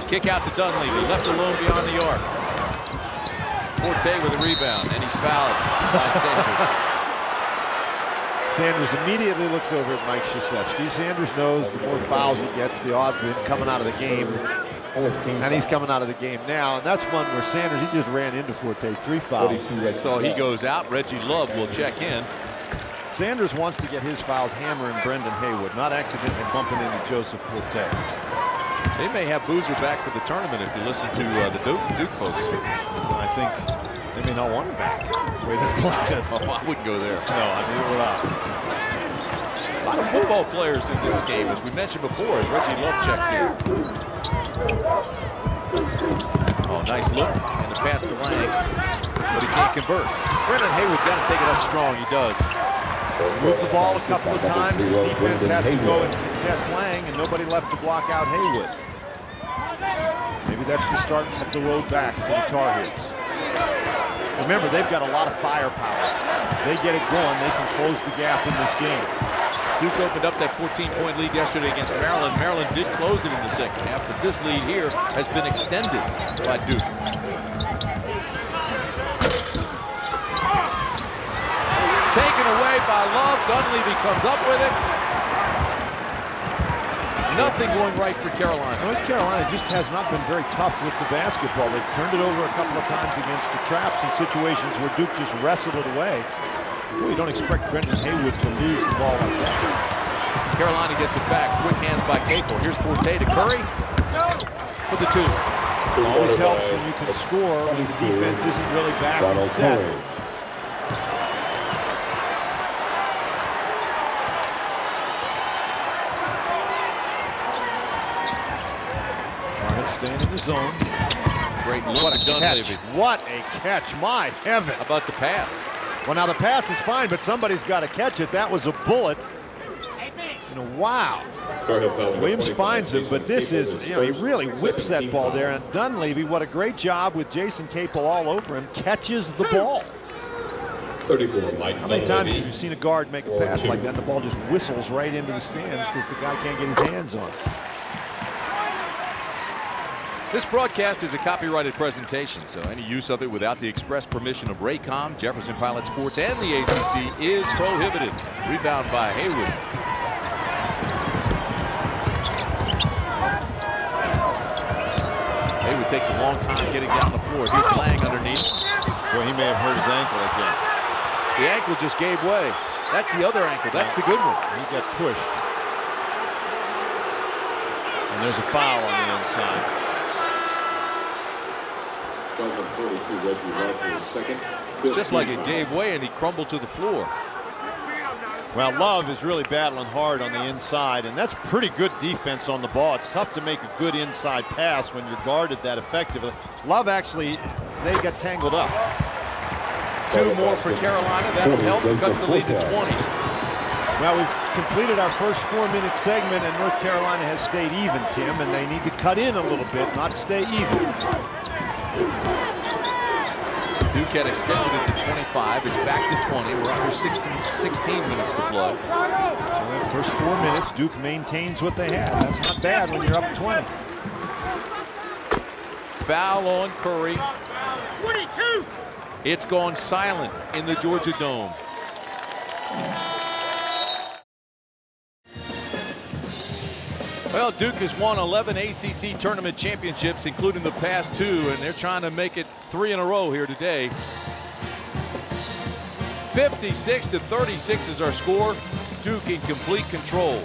Kick out to Dunleavy, left alone beyond the arc. Forte with a rebound, and he's fouled by Sanders. Sanders immediately looks over at Mike Krzyzewski. Sanders knows the more fouls he gets, the odds of him coming out of the game. And he's coming out of the game now. And that's one where Sanders, he just ran into Forte, 3 fouls. So he goes out. Reggie Love will check in. Sanders wants to get his fouls hammering Brendan Haywood, not accidentally bumping into Joseph Forte. They may have Boozer back for the tournament if you listen to the Duke folks. I think they may not want him back. The way they're playing. Oh, I wouldn't go there. No, I mean, we're not. A lot of football players in this game, as we mentioned before, as Reggie Love checks in. Oh, nice look, and the pass to Lang, but he can't convert. Brendan Haywood's got to take it up strong. He does. Move the ball a couple of times. The defense has to go and contest Lang, and nobody left to block out Haywood. Maybe that's the start of the road back for the Tar Heels. Remember, they've got a lot of firepower. If they get it going, they can close the gap in this game. Duke opened up that 14-point lead yesterday against Maryland. Maryland did close it in the second half, but this lead here has been extended by Duke. Taken away by Love. Dunleavy comes up with it. Nothing going right for Carolina. North Carolina just has not been very tough with the basketball. They've turned it over a couple of times against the traps in situations where Duke just wrestled it away. Boy, you don't expect Brendan Haywood to lose the ball like that. Carolina gets it back. Quick hands by Capel. Here's Forte to Curry for the 2. It always helps when you can score when the defense isn't really back and set. Staying in the zone. Great look. What a catch. What a catch. My heavens. How about the pass? Well, now the pass is fine, but somebody's got to catch it. That was a bullet. And wow. Williams finds him, but this is, he really whips that ball there. And Dunleavy, what a great job with Jason Capel all over him, catches the ball. 34, How many times have you seen a guard make a pass like that and the ball just whistles right into the stands because the guy can't get his hands on it? This broadcast is a copyrighted presentation, so any use of it without the express permission of Raycom, Jefferson Pilot Sports, and the ACC is prohibited. Rebound by Haywood. Haywood takes a long time getting down the floor. Here's Lang underneath. Boy, he may have hurt his ankle again. The ankle just gave way. That's the other ankle. That's the good one. He got pushed. And there's a foul on the inside. It's just like it gave way and he crumbled to the floor. Well, Love is really battling hard on the inside, and that's pretty good defense on the ball. It's tough to make a good inside pass when you're guarded that effectively. Love actually, they got tangled up. 2 more for Carolina. That'll help. It cuts the lead to 20. Well, we've completed our first 4-minute segment, and North Carolina has stayed even, Tim, and they need to cut in a little bit, not stay even. Duke had extended it to 25. It's back to 20. We're under 16 minutes to play. So that first 4 minutes, Duke maintains what they had. That's not bad when you're up 20. Foul on Curry. 22. It's gone silent in the Georgia Dome. Well, Duke has won 11 ACC tournament championships, including the past 2, and they're trying to make it 3 in a row here today. 56-36 is our score. Duke in complete control.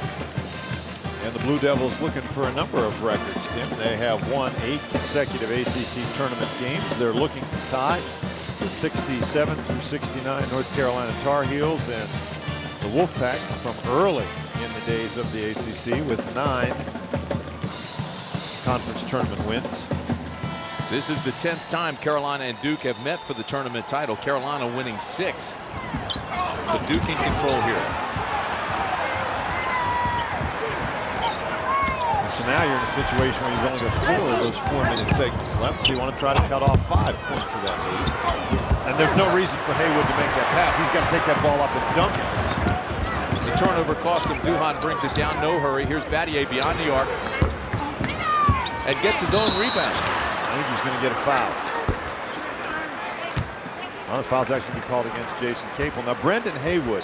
And the Blue Devils looking for a number of records, Tim. They have won 8 consecutive ACC tournament games. They're looking to tie the 67 through 69 North Carolina Tar Heels and the Wolfpack from early in the days of the ACC with 9 conference tournament wins. This is the 10th time Carolina and Duke have met for the tournament title. Carolina winning 6. But Duke in control here. So now you're in a situation where you've only got 4 of those 4-minute segments left, so you want to try to cut off 5 points of that lead. And there's no reason for Haywood to make that pass. He's got to take that ball up and dunk it. The turnover cost him. Duhan brings it down, no hurry. Here's Battier beyond the arc. And gets his own rebound. I think he's going to get a foul. Well, the foul's actually going to be called against Jason Capel. Now, Brendan Haywood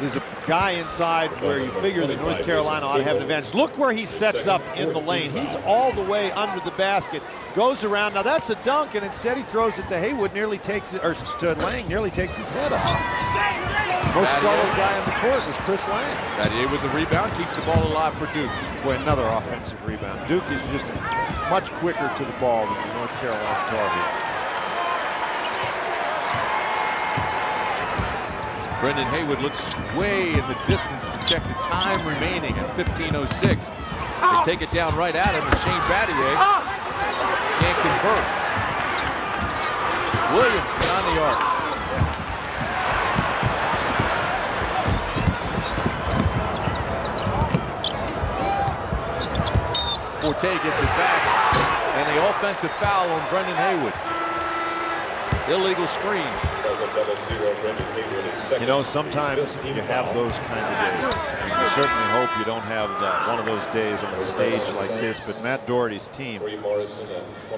is a guy inside where you figure that North Carolina ought to have an advantage. Look where he sets up in the lane. He's all the way under the basket, goes around. Now that's a dunk, and instead he throws it to Haywood, nearly takes it, or to Lang, nearly takes his head off. Most startled guy on the court was Chris Lang. Battier with the rebound, keeps the ball alive for Duke. Boy, another offensive rebound. Duke is just much quicker to the ball than the North Carolina Tar Heels. Brendan Haywood looks way in the distance to check the time remaining at 15:06. They take it down right at him, and Shane Battier can't convert. Williams beyond the arc. Forte gets it back, and the offensive foul on Brendan Haywood. Illegal screen. You know, sometimes you have those kind of days, and you certainly hope you don't have one of those days on a stage like this, but Matt Doherty's team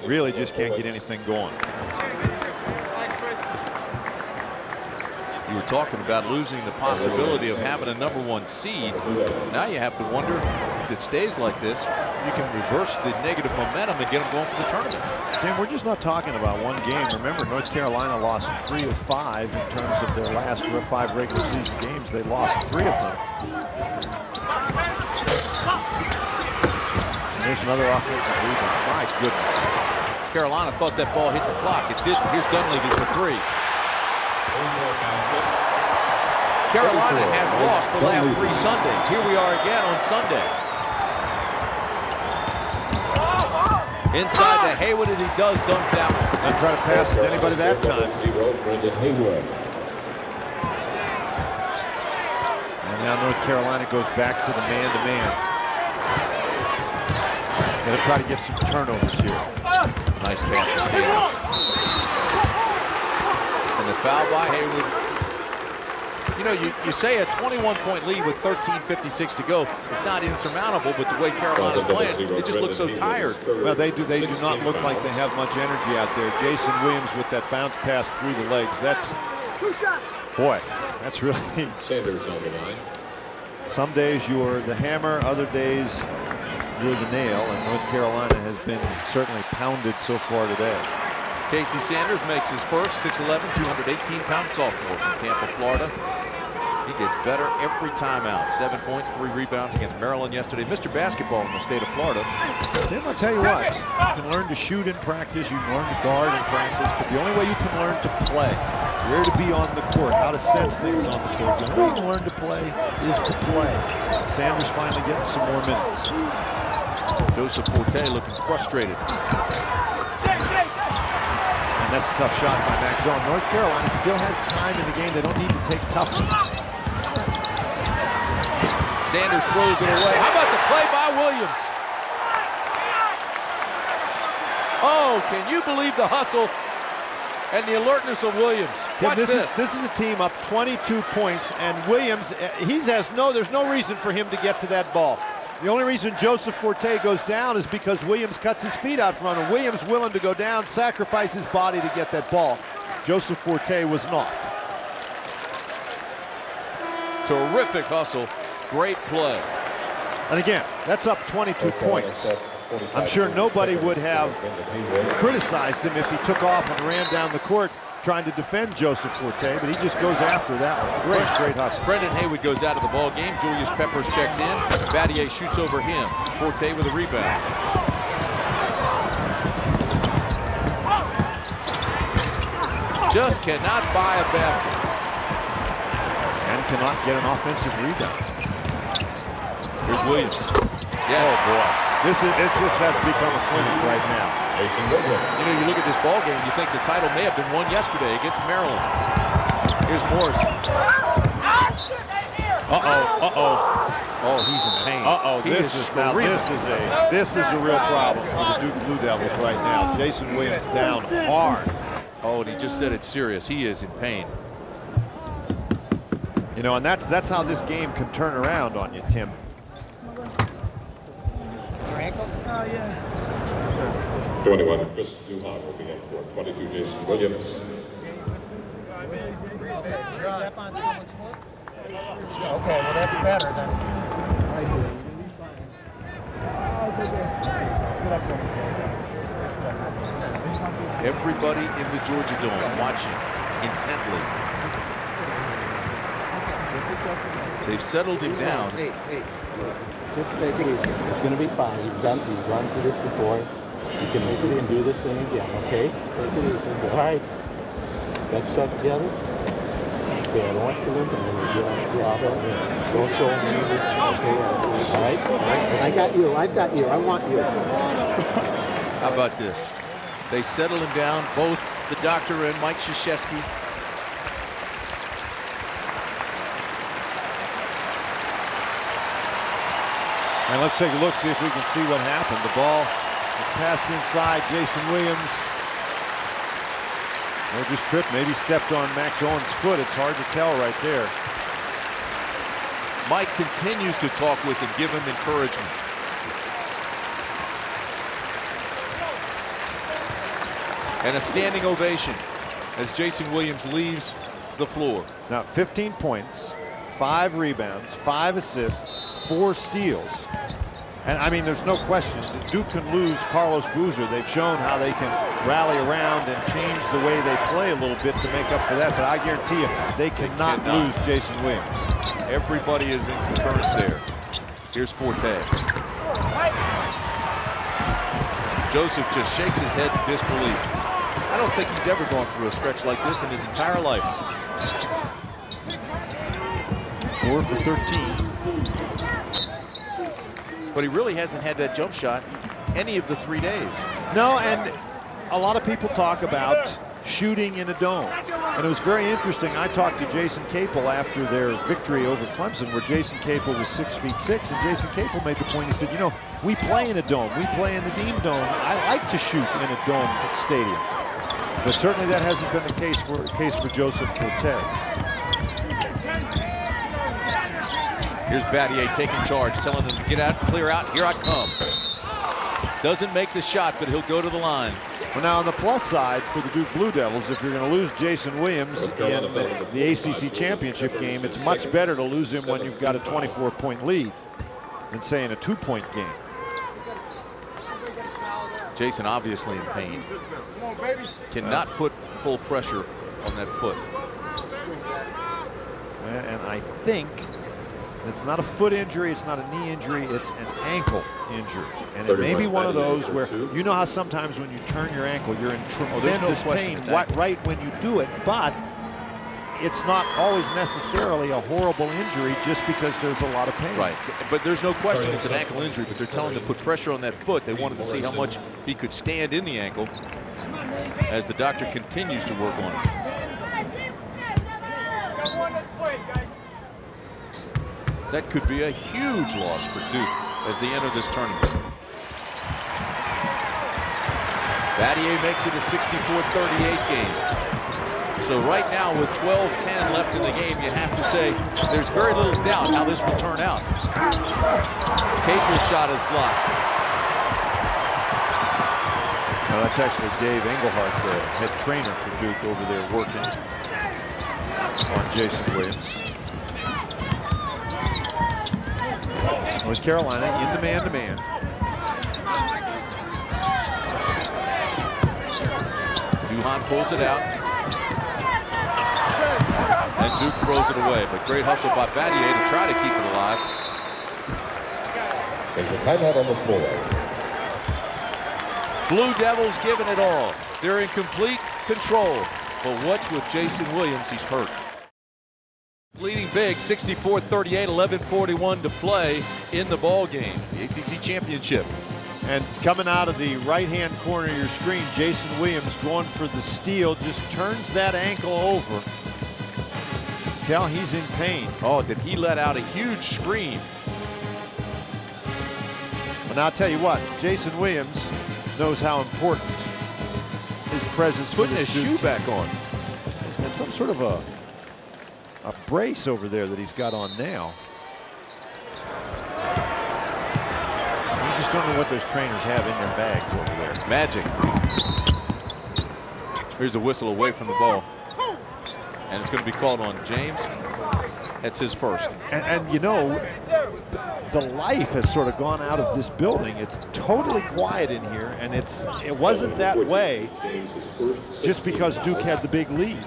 really just can't get anything going. You were talking about losing the possibility of having a #1 seed. Now you have to wonder if it stays like this, you can reverse the negative momentum and get them going for the tournament. Tim, we're just not talking about one game. Remember, North Carolina lost 3 of 5 in terms of their last 5 regular season games. They lost 3 of them. And there's another offensive rebound. My goodness. Carolina thought that ball hit the clock. It didn't. Here's Dunleavy for 3. Carolina has lost the last 3 Sundays. Here we are again on Sunday. Inside to Haywood, and he does dunk that one. Not try to pass it to anybody that time. And now North Carolina goes back to the man-to-man. Gonna try to get some turnovers here. Nice pass to Sanders. And the foul by Haywood. You know, you say a 21-point lead with 13:56 to go is not insurmountable, but the way Carolina's playing, it just looks so tired. Well, they do not look like they have much energy out there. Jason Williams with that bounce pass through the legs. That's, boy, that's really. Sanders on the line. Some days you're the hammer, other days you're the nail, and North Carolina has been certainly pounded so far today. Casey Sanders makes his first 6'11", 218-pound sophomore from Tampa, Florida. He gets better every time out. 7 points, 3 rebounds against Maryland yesterday. Mr. Basketball in the state of Florida. Tim, I'll tell you what, you can learn to shoot in practice, you can learn to guard in practice, but the only way you can learn to play, where to be on the court, how to sense things on the court, the only way you can learn to play is to play. And Sanders finally getting some more minutes. Joseph Forte looking frustrated. And that's a tough shot by Max Zone. North Carolina still has time in the game. They don't need to take tough ones. Sanders throws it away. How about the play by Williams? Oh, can you believe the hustle and the alertness of Williams? Watch this. This is a team up 22 points, and Williams, there's no reason for him to get to that ball. The only reason Joseph Forte goes down is because Williams cuts his feet out front, and Williams willing to go down, sacrifice his body to get that ball. Joseph Forte was not. Terrific hustle, great play. And again, that's up 22 points. I'm sure nobody would have criticized him if he took off and ran down the court trying to defend Joseph Forte, but he just goes after that one. Great hustle. Brendan Haywood goes out of the ball game. Julius Peppers checks in. Battier shoots over him. Forte with a rebound. just cannot buy a basket. And cannot get an offensive rebound. Here's Williams. Yes. Oh boy, this has become a clinic right now. You know, you look at this ball game, you think the title may have been won yesterday against Maryland. Here's Morris. Oh, he's in pain. This is a real problem for the Duke Blue Devils right now. Jason Williams down hard. Oh, and he just said it's serious. He is in pain. You know, and that's how this game can turn around on you, Tim. Your ankle? Oh, yeah. 21, Chris Duhon will begin for 22, Jason Williams. Step on someone's foot? Okay, well that's better than right here. Everybody in the Georgia Dome watching intently. They've settled him down. Hey, just take it easy. It's going to be fine. You've gone through this before. You can make it and do this thing again, okay? Take it easy. All right. Got yourself together? Okay, I don't want you limping when you get on the job. Don't show me. Okay, all right? I got you. I've got you. I want you. How about this? They settle him down, both the doctor and Mike Krzyzewski. And let's take a look, see if we can see what happened. The ball is passed inside Jason Williams. Or just tripped, maybe stepped on Max Owen's foot. It's hard to tell right there. Mike continues to talk with him, give him encouragement. And a standing ovation as Jason Williams leaves the floor. Now 15 points, 5 rebounds, 5 assists, 4 steals. And I mean, there's no question that Duke can lose Carlos Boozer. They've shown how they can rally around and change the way they play a little bit to make up for that. But I guarantee you, they cannot lose Jason Williams. Everybody is in concurrence there. Here's Forte. Joseph just shakes his head in disbelief. I don't think he's ever gone through a stretch like this in his entire life. 4 for 13. But he really hasn't had that jump shot any of the 3 days. No, and a lot of people talk about shooting in a dome. And it was very interesting. I talked to Jason Capel after their victory over Clemson, where Jason Capel was 6'6", and Jason Capel made the point. He said, you know, we play in a dome. We play in the Dean Dome. I like to shoot in a dome stadium. But certainly that hasn't been the case for Joseph Forte. Here's Battier taking charge, telling them to get out, clear out. Here I come. Doesn't make the shot, but he'll go to the line. Well, now on the plus side for the Duke Blue Devils, if you're going to lose Jason Williams in the ACC championship game, it's much better to lose him when you've got a 24-point lead than, say, in a 2-point game. Jason obviously in pain. Cannot put full pressure on that foot. And I think it's not a foot injury, it's not a knee injury, it's an ankle injury. And it may be one of those where, you know how sometimes when you turn your ankle, you're in tremendous pain right when you do it, but it's not always necessarily a horrible injury just because there's a lot of pain. Right, but there's no question it's an ankle injury, but they're telling him to put pressure on that foot. They wanted to see how much he could stand in the ankle as the doctor continues to work on it. That could be a huge loss for Duke as they enter this tournament. Battier makes it a 64-38 game. So right now with 12-10 left in the game, you have to say there's very little doubt how this will turn out. Capel's shot is blocked. Now that's actually Dave Engelhardt, the head trainer for Duke, over there working on Jason Williams. North Carolina in the man-to-man. Duhon pulls it out. And Duke throws it away. But great hustle by Battier to try to keep it alive. There's a timeout on the floor. Blue Devils giving it all. They're in complete control. But what's with Jason Williams? He's hurt. Leading big, 64-38, 11:41 to play in the ball game, the ACC championship. And coming out of the right-hand corner of your screen, Jason Williams going for the steal, just turns that ankle over. Tell he's in pain. Oh, did he let out a huge scream? And I'll tell you what, Jason Williams knows how important his presence for Putting his this shoe team. back on. He's got some sort of a brace over there that he's got on now. You just don't know what those trainers have in their bags over there. Magic. Here's a whistle away from the ball. And it's going to be called on James. That's his first. And you know, the life has sort of gone out of this building. It's totally quiet in here, and it wasn't that way just because Duke had the big lead.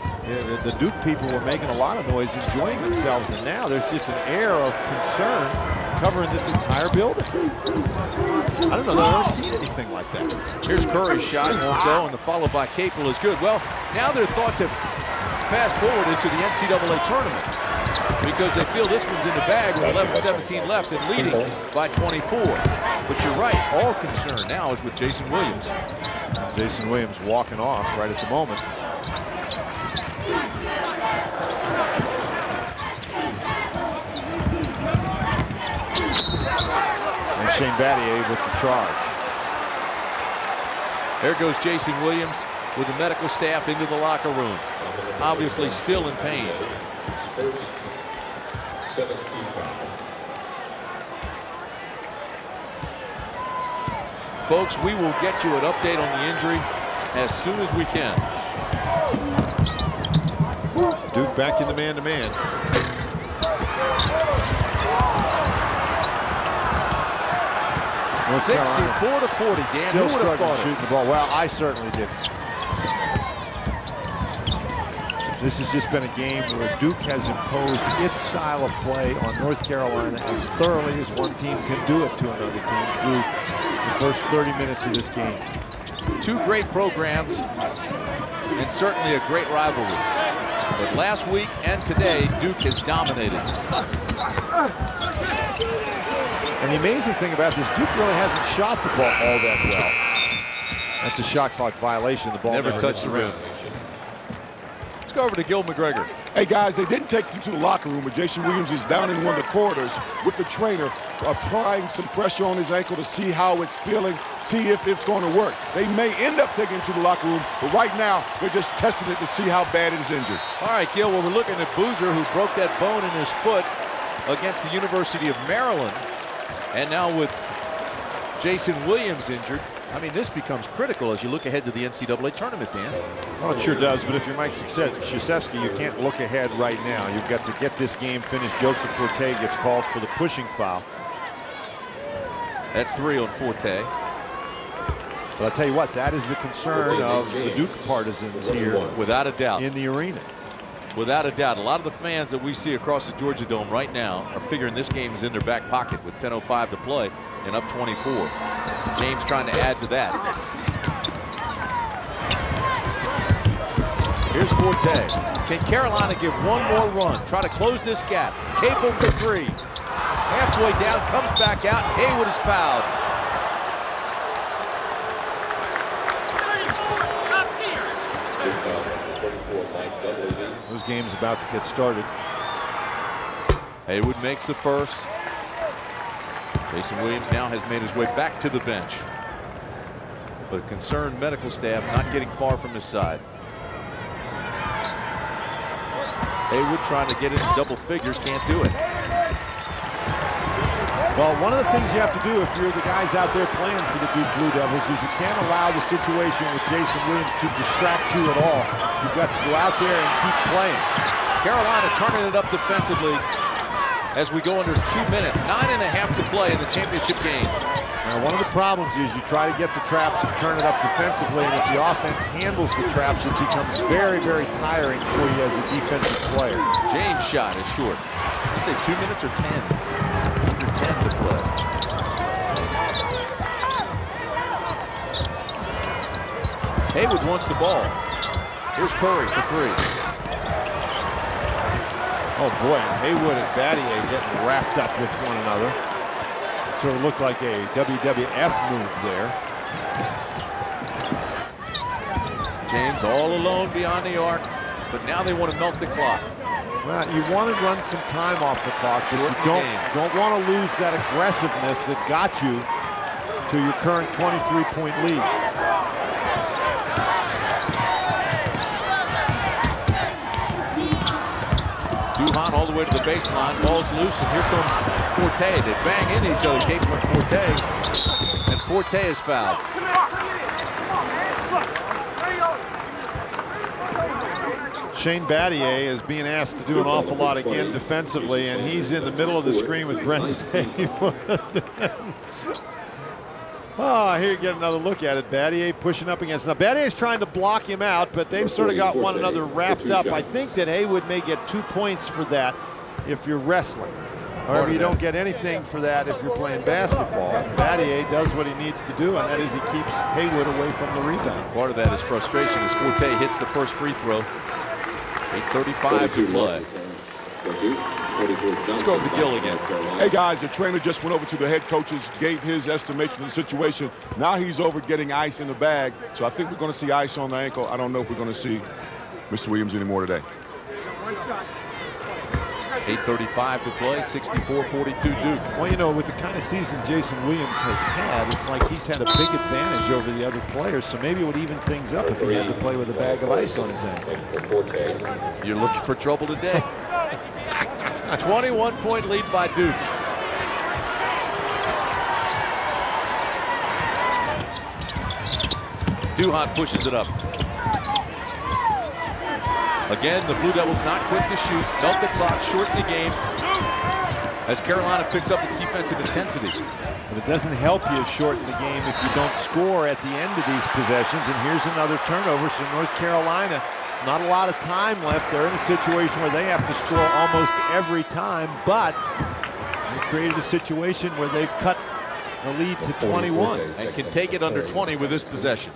The Duke people were making a lot of noise, enjoying themselves, and now there's just an air of concern covering this entire building. I don't know that I've ever seen anything like that. Here's Curry's shot, won't go, and the follow by Capel is good. Well, now their thoughts have fast forwarded to the NCAA tournament because they feel this one's in the bag with 11:17 left and leading by 24. But you're right, all concern now is with Jason Williams. Jason Williams walking off right at the moment. And Shane Battier with the charge. There goes Jason Williams with the medical staff into the locker room. Obviously still in pain. Folks, we will get you an update on the injury as soon as we can. Duke back in the man-to-man. North 64-40, Dan. Still Who would have struggling thought shooting the ball. Well, I certainly didn't. This has just been a game where Duke has imposed its style of play on North Carolina as thoroughly as one team can do it to another team through the first 30 minutes of this game. Two great programs and certainly a great rivalry. But last week and today, Duke has dominated. And the amazing thing about this, Duke really hasn't shot the ball all that well. That's a shot clock violation. The ball Never touched the rim. Let's go over to Gil McGregor. Hey, guys, they didn't take him to the locker room, but Jason Williams is down in one of the corridors with the trainer, applying some pressure on his ankle to see how it's feeling, see if it's going to work. They may end up taking him to the locker room, but right now, they're just testing it to see how bad it is injured. All right, Gil, well, we're looking at Boozer, who broke that bone in his foot against the University of Maryland. And now with Jason Williams injured, I mean, this becomes critical as you look ahead to the NCAA tournament, Dan. Well, it sure does, but if you're Mike Krzyzewski, you can't look ahead right now. You've got to get this game finished. Joseph Forte gets called for the pushing foul. That's 3 on Forte. But I'll tell you what, that is the concern of the Duke partisans here. Without a doubt. In the arena. Without a doubt. A lot of the fans that we see across the Georgia Dome right now are figuring this game is in their back pocket with 10:05 to play and up 24. James trying to add to that. Here's Forte. Can Carolina give one more run? Try to close this gap. Capel for 3. Halfway down, comes back out. Haywood is fouled. This game's about to get started. Haywood makes the first. Jason Williams now has made his way back to the bench. But a concerned medical staff not getting far from his side. Haywood trying to get into double figures, can't do it. Well, one of the things you have to do if you're the guys out there playing for the Duke Blue Devils is you can't allow the situation with Jason Williams to distract you at all. You've got to go out there and keep playing. Carolina turning it up defensively as we go under 2 minutes. 9.5 to play in the championship game. Now, one of the problems is you try to get the traps and turn it up defensively, and if the offense handles the traps, it becomes very, very tiring for you as a defensive player. James' shot is short. You say 2 minutes or 10? Under 10 to play. Haywood wants the ball. Here's Curry for three. Oh boy, Haywood and Battier getting wrapped up with one another. Sort of looked like a WWF move there. James all alone beyond the arc, but now they want to melt the clock. Well, you want to run some time off the clock, but you don't want to lose that aggressiveness that got you to your current 23-point lead. Duhan all the way to the baseline, ball's loose, and here comes Forte. They bang into each other, Capel and Forte, and Forte is fouled. Shane Battier is being asked to do an awful lot again defensively, and he's in the middle of the screen with Brendan Haywood. Oh, here you get another look at it. Battier pushing up against. Now, Battier's trying to block him out, but they've sort of got one another wrapped up. I think that Haywood may get 2 points for that if you're wrestling. However, you don't get anything for that if you're playing basketball. Battier does what he needs to do, and that is he keeps Haywood away from the rebound. Part of that is frustration as Forte hits the first free throw. 8:35 to play. Let's go over to Gill again. Hey guys, the trainer just went over to the head coaches, gave his estimation of the situation. Now he's over getting ice in the bag, so I think we're going to see ice on the ankle. I don't know if we're going to see Mr. Williams anymore today. 8:35 to play, 64-42 Duke. Well, you know, with the kind of season Jason Williams has had, it's like he's had a big advantage over the other players, so maybe it would even things up if he had to play with a bag of ice on his ankle. You're looking for trouble today. 21-point lead by Duke. Duhan pushes it up. Again, the Blue Devils not quick to shoot, melt the clock, shorten the game as Carolina picks up its defensive intensity. But it doesn't help you shorten the game if you don't score at the end of these possessions. And here's another turnover. So North Carolina, not a lot of time left. They're in a situation where they have to score almost every time, but they created a situation where they've cut the lead to 21. And can take it under 20 with this possession.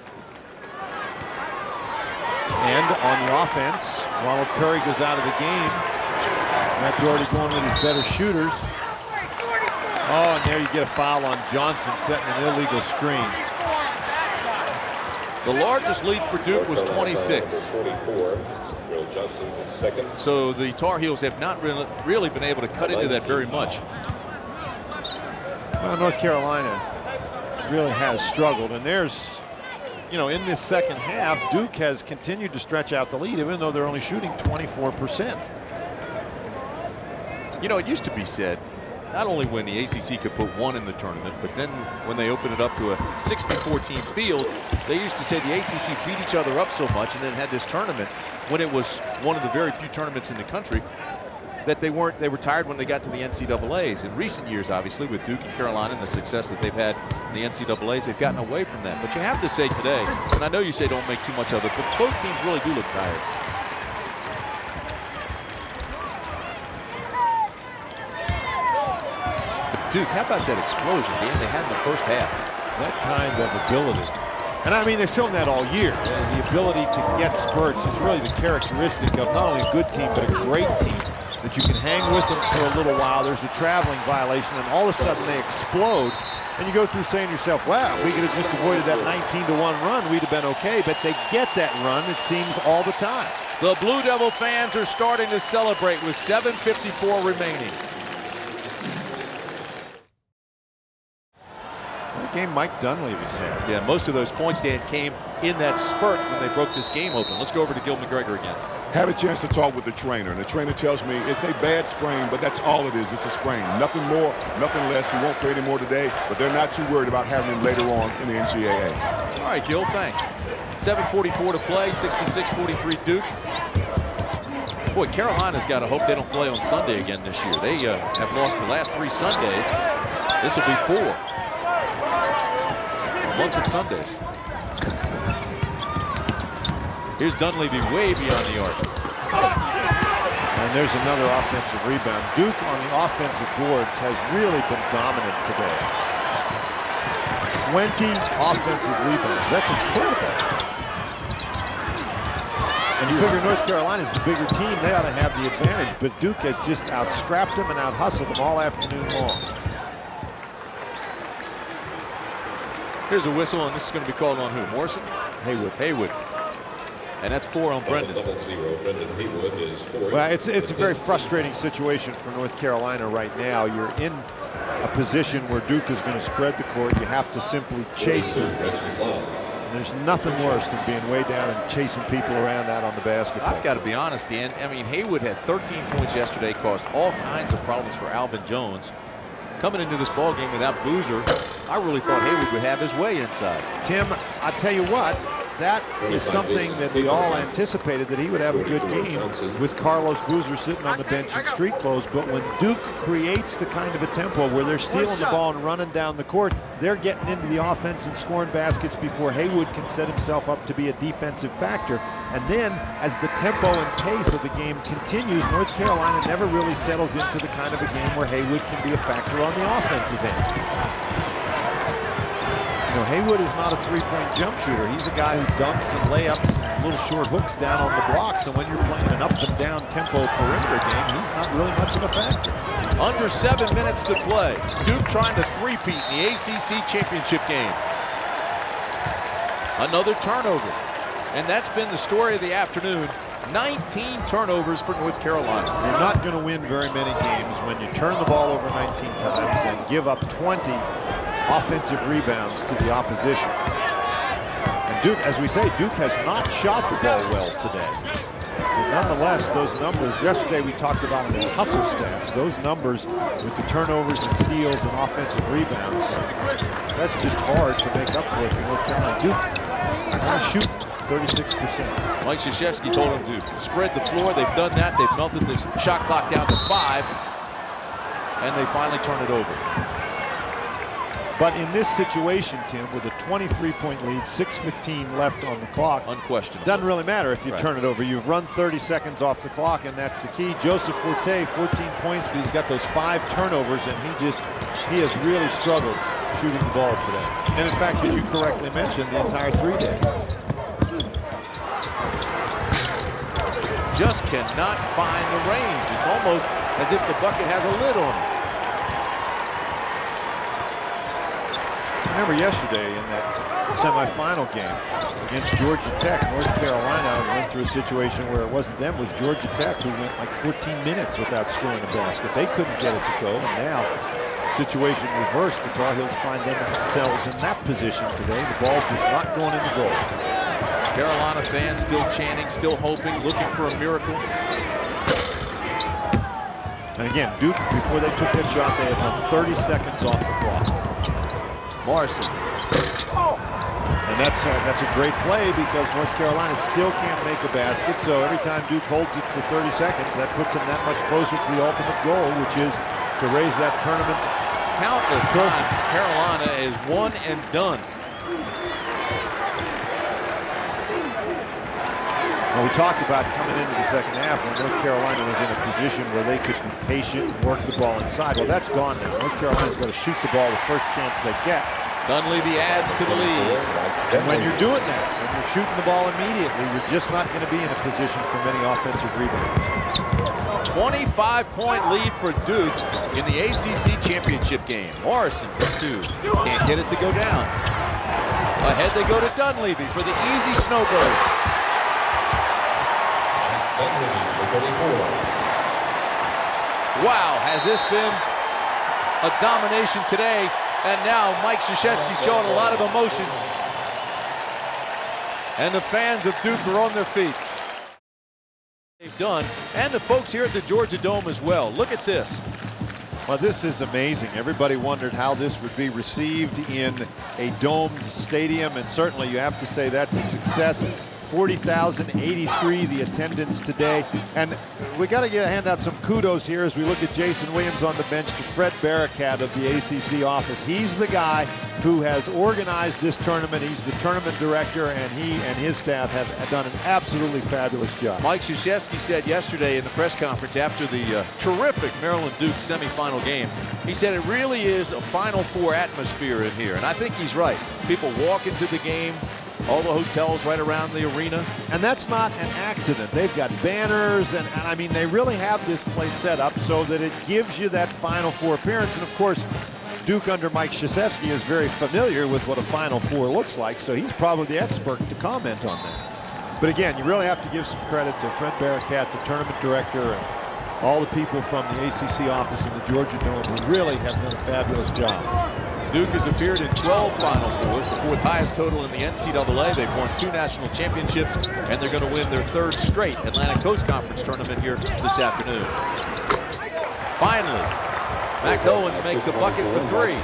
And on the offense, Ronald Curry goes out of the game. Matt Doherty going with his better shooters. Oh, and there you get a foul on Johnson, setting an illegal screen. The largest lead for Duke was 26. So the Tar Heels have not really been able to cut into that very much. Well, North Carolina really has struggled, and there's, you know, in this second half, Duke has continued to stretch out the lead, even though they're only shooting 24%. You know, it used to be said, not only when the ACC could put one in the tournament, but then when they opened it up to a 64-team field, they used to say the ACC beat each other up so much and then had this tournament when it was one of the very few tournaments in the country that they were tired when they got to the NCAAs. In recent years, obviously, with Duke and Carolina and the success that they've had in the NCAAs, they've gotten away from that. But you have to say today, and I know you say don't make too much of it, but both teams really do look tired. But Duke, how about that explosion game they had in the first half? That kind of ability. And I mean, they've shown that all year. The ability to get spurts is really the characteristic of not only a good team, but a great team. That you can hang with them for a little while. There's a traveling violation, and all of a sudden they explode. And you go through saying to yourself, wow, if we could have just avoided that 19-1 run, we'd have been okay. But they get that run, it seems, all the time. The Blue Devil fans are starting to celebrate with 7:54 remaining. What game Mike Dunleavy's had. Yeah, most of those points, Dan, came in that spurt when they broke this game open. Let's go over to Gil McGregor again. Had a chance to talk with the trainer, and the trainer tells me it's a bad sprain, but that's all it is. It's a sprain. Nothing more, nothing less. He won't play anymore today, but they're not too worried about having him later on in the NCAA. All right, Gil, thanks. 7:44 to play, 66-43 Duke. Boy, Carolina's got to hope they don't play on Sunday again this year. They have lost the last 3 Sundays. This will be 4. A month of Sundays. Here's Dunleavy way beyond the arc. And there's another offensive rebound. Duke on the offensive boards has really been dominant today. 20 offensive rebounds. That's incredible. And you figure North Carolina's the bigger team, they ought to have the advantage, but Duke has just out-scrapped them and out-hustled them all afternoon long. Here's a whistle, and this is going to be called on who? Morrison? Haywood. And that's 4 on Brendan. Well, it's a very frustrating situation for North Carolina right now. You're in a position where Duke is going to spread the court. You have to simply chase them. And there's nothing worse than being way down and chasing people around out on the basketball. I've got to be honest, Dan. I mean, Haywood had 13 points yesterday, caused all kinds of problems for Alvin Jones. Coming into this ball game without Boozer, I really thought Haywood would have his way inside. Tim, I tell you what, that is something that we all anticipated, that he would have a good game with Carlos Boozer sitting on the bench in street clothes. But when Duke creates the kind of a tempo where they're stealing the ball and running down the court, they're getting into the offense and scoring baskets before Haywood can set himself up to be a defensive factor. And then as the tempo and pace of the game continues, North Carolina never really settles into the kind of a game where Haywood can be a factor on the offensive end. You know, Haywood is not a three-point jump shooter. He's a guy who dunks and layups and little short hooks down on the blocks. And when you're playing an up-and-down tempo perimeter game, he's not really much of a factor. Under 7 minutes to play. Duke trying to three-peat in the ACC championship game. Another turnover. And that's been the story of the afternoon. 19 turnovers for North Carolina. You're not going to win very many games when you turn the ball over 19 times and give up 20 offensive rebounds to the opposition. And Duke, as we say, Duke has not shot the ball well today. But nonetheless, those numbers, yesterday we talked about them as hustle stats. Those numbers with the turnovers and steals and offensive rebounds, that's just hard to make up for North Carolina. Duke now shooting 36%. Mike Krzyzewski told them to spread the floor. They've done that. They've melted this shot clock down to 5. And they finally turn it over. But in this situation, Tim, with a 23-point lead, 6:15 left on the clock, unquestionable. Doesn't really matter if you turn it over. You've run 30 seconds off the clock, and that's the key. Joseph Forte, 14 points, but he's got those 5 turnovers, and he has really struggled shooting the ball today. And in fact, as you correctly mentioned, the entire 3 days. Just cannot find the range. It's almost as if the bucket has a lid on it. Remember yesterday in that semifinal game against Georgia Tech, North Carolina went through a situation where it wasn't them, it was Georgia Tech who went like 14 minutes without scoring a basket. They couldn't get it to go, and now situation reversed. The Tar Heels find themselves in that position today. The ball's just not going in the goal. Carolina fans still chanting, still hoping, looking for a miracle. And again, Duke, before they took that shot, they had run 30 seconds off the clock. Morrison. And that's a great play because North Carolina still can't make a basket. So every time Duke holds it for 30 seconds, that puts them that much closer to the ultimate goal, which is to raise that tournament. Countless times Carolina is one and done. Well, we talked about coming into the second half when North Carolina was in a position where they could be patient and work the ball inside. Well, that's gone now. North Carolina's got to shoot the ball the first chance they get. Dunleavy adds to the lead. And when you're doing that, when you're shooting the ball immediately, you're just not going to be in a position for many offensive rebounds. 25-point lead for Duke in the ACC championship game. Morrison for 2. Can't get it to go down. Ahead they go to Dunleavy for the easy snowbird. Wow, has this been a domination today? And now Mike Krzyzewski showing a lot of emotion. And the fans of Duke are on their feet. They've done, and the folks here at the Georgia Dome as well. Look at this. Well, this is amazing. Everybody wondered how this would be received in a domed stadium, and certainly you have to say that's a success. 40,083 the attendance today, and we got to hand out some kudos here as we look at Jason Williams on the bench to Fred Barakat of the ACC office. He's the guy who has organized this tournament. He's the tournament director, and he and his staff have done an absolutely fabulous job. Mike Krzyzewski said yesterday in the press conference after the terrific Maryland-Duke semifinal game, he said it really is a Final Four atmosphere in here, and I think he's right. People walk into the game all the hotels right around the arena. And that's not an accident. They've got banners, and I mean, they really have this place set up so that it gives you that Final Four appearance. And of course, Duke under Mike Krzyzewski is very familiar with what a Final Four looks like, so he's probably the expert to comment on that. But again, you really have to give some credit to Fred Barakat, the tournament director, and all the people from the ACC office in the Georgia Dome who really have done a fabulous job. Duke has appeared in 12 Final Fours, the 4th highest total in the NCAA. They've won 2 national championships, and they're going to win their 3rd straight Atlantic Coast Conference tournament here this afternoon. Finally, Max Owens makes a bucket for 3.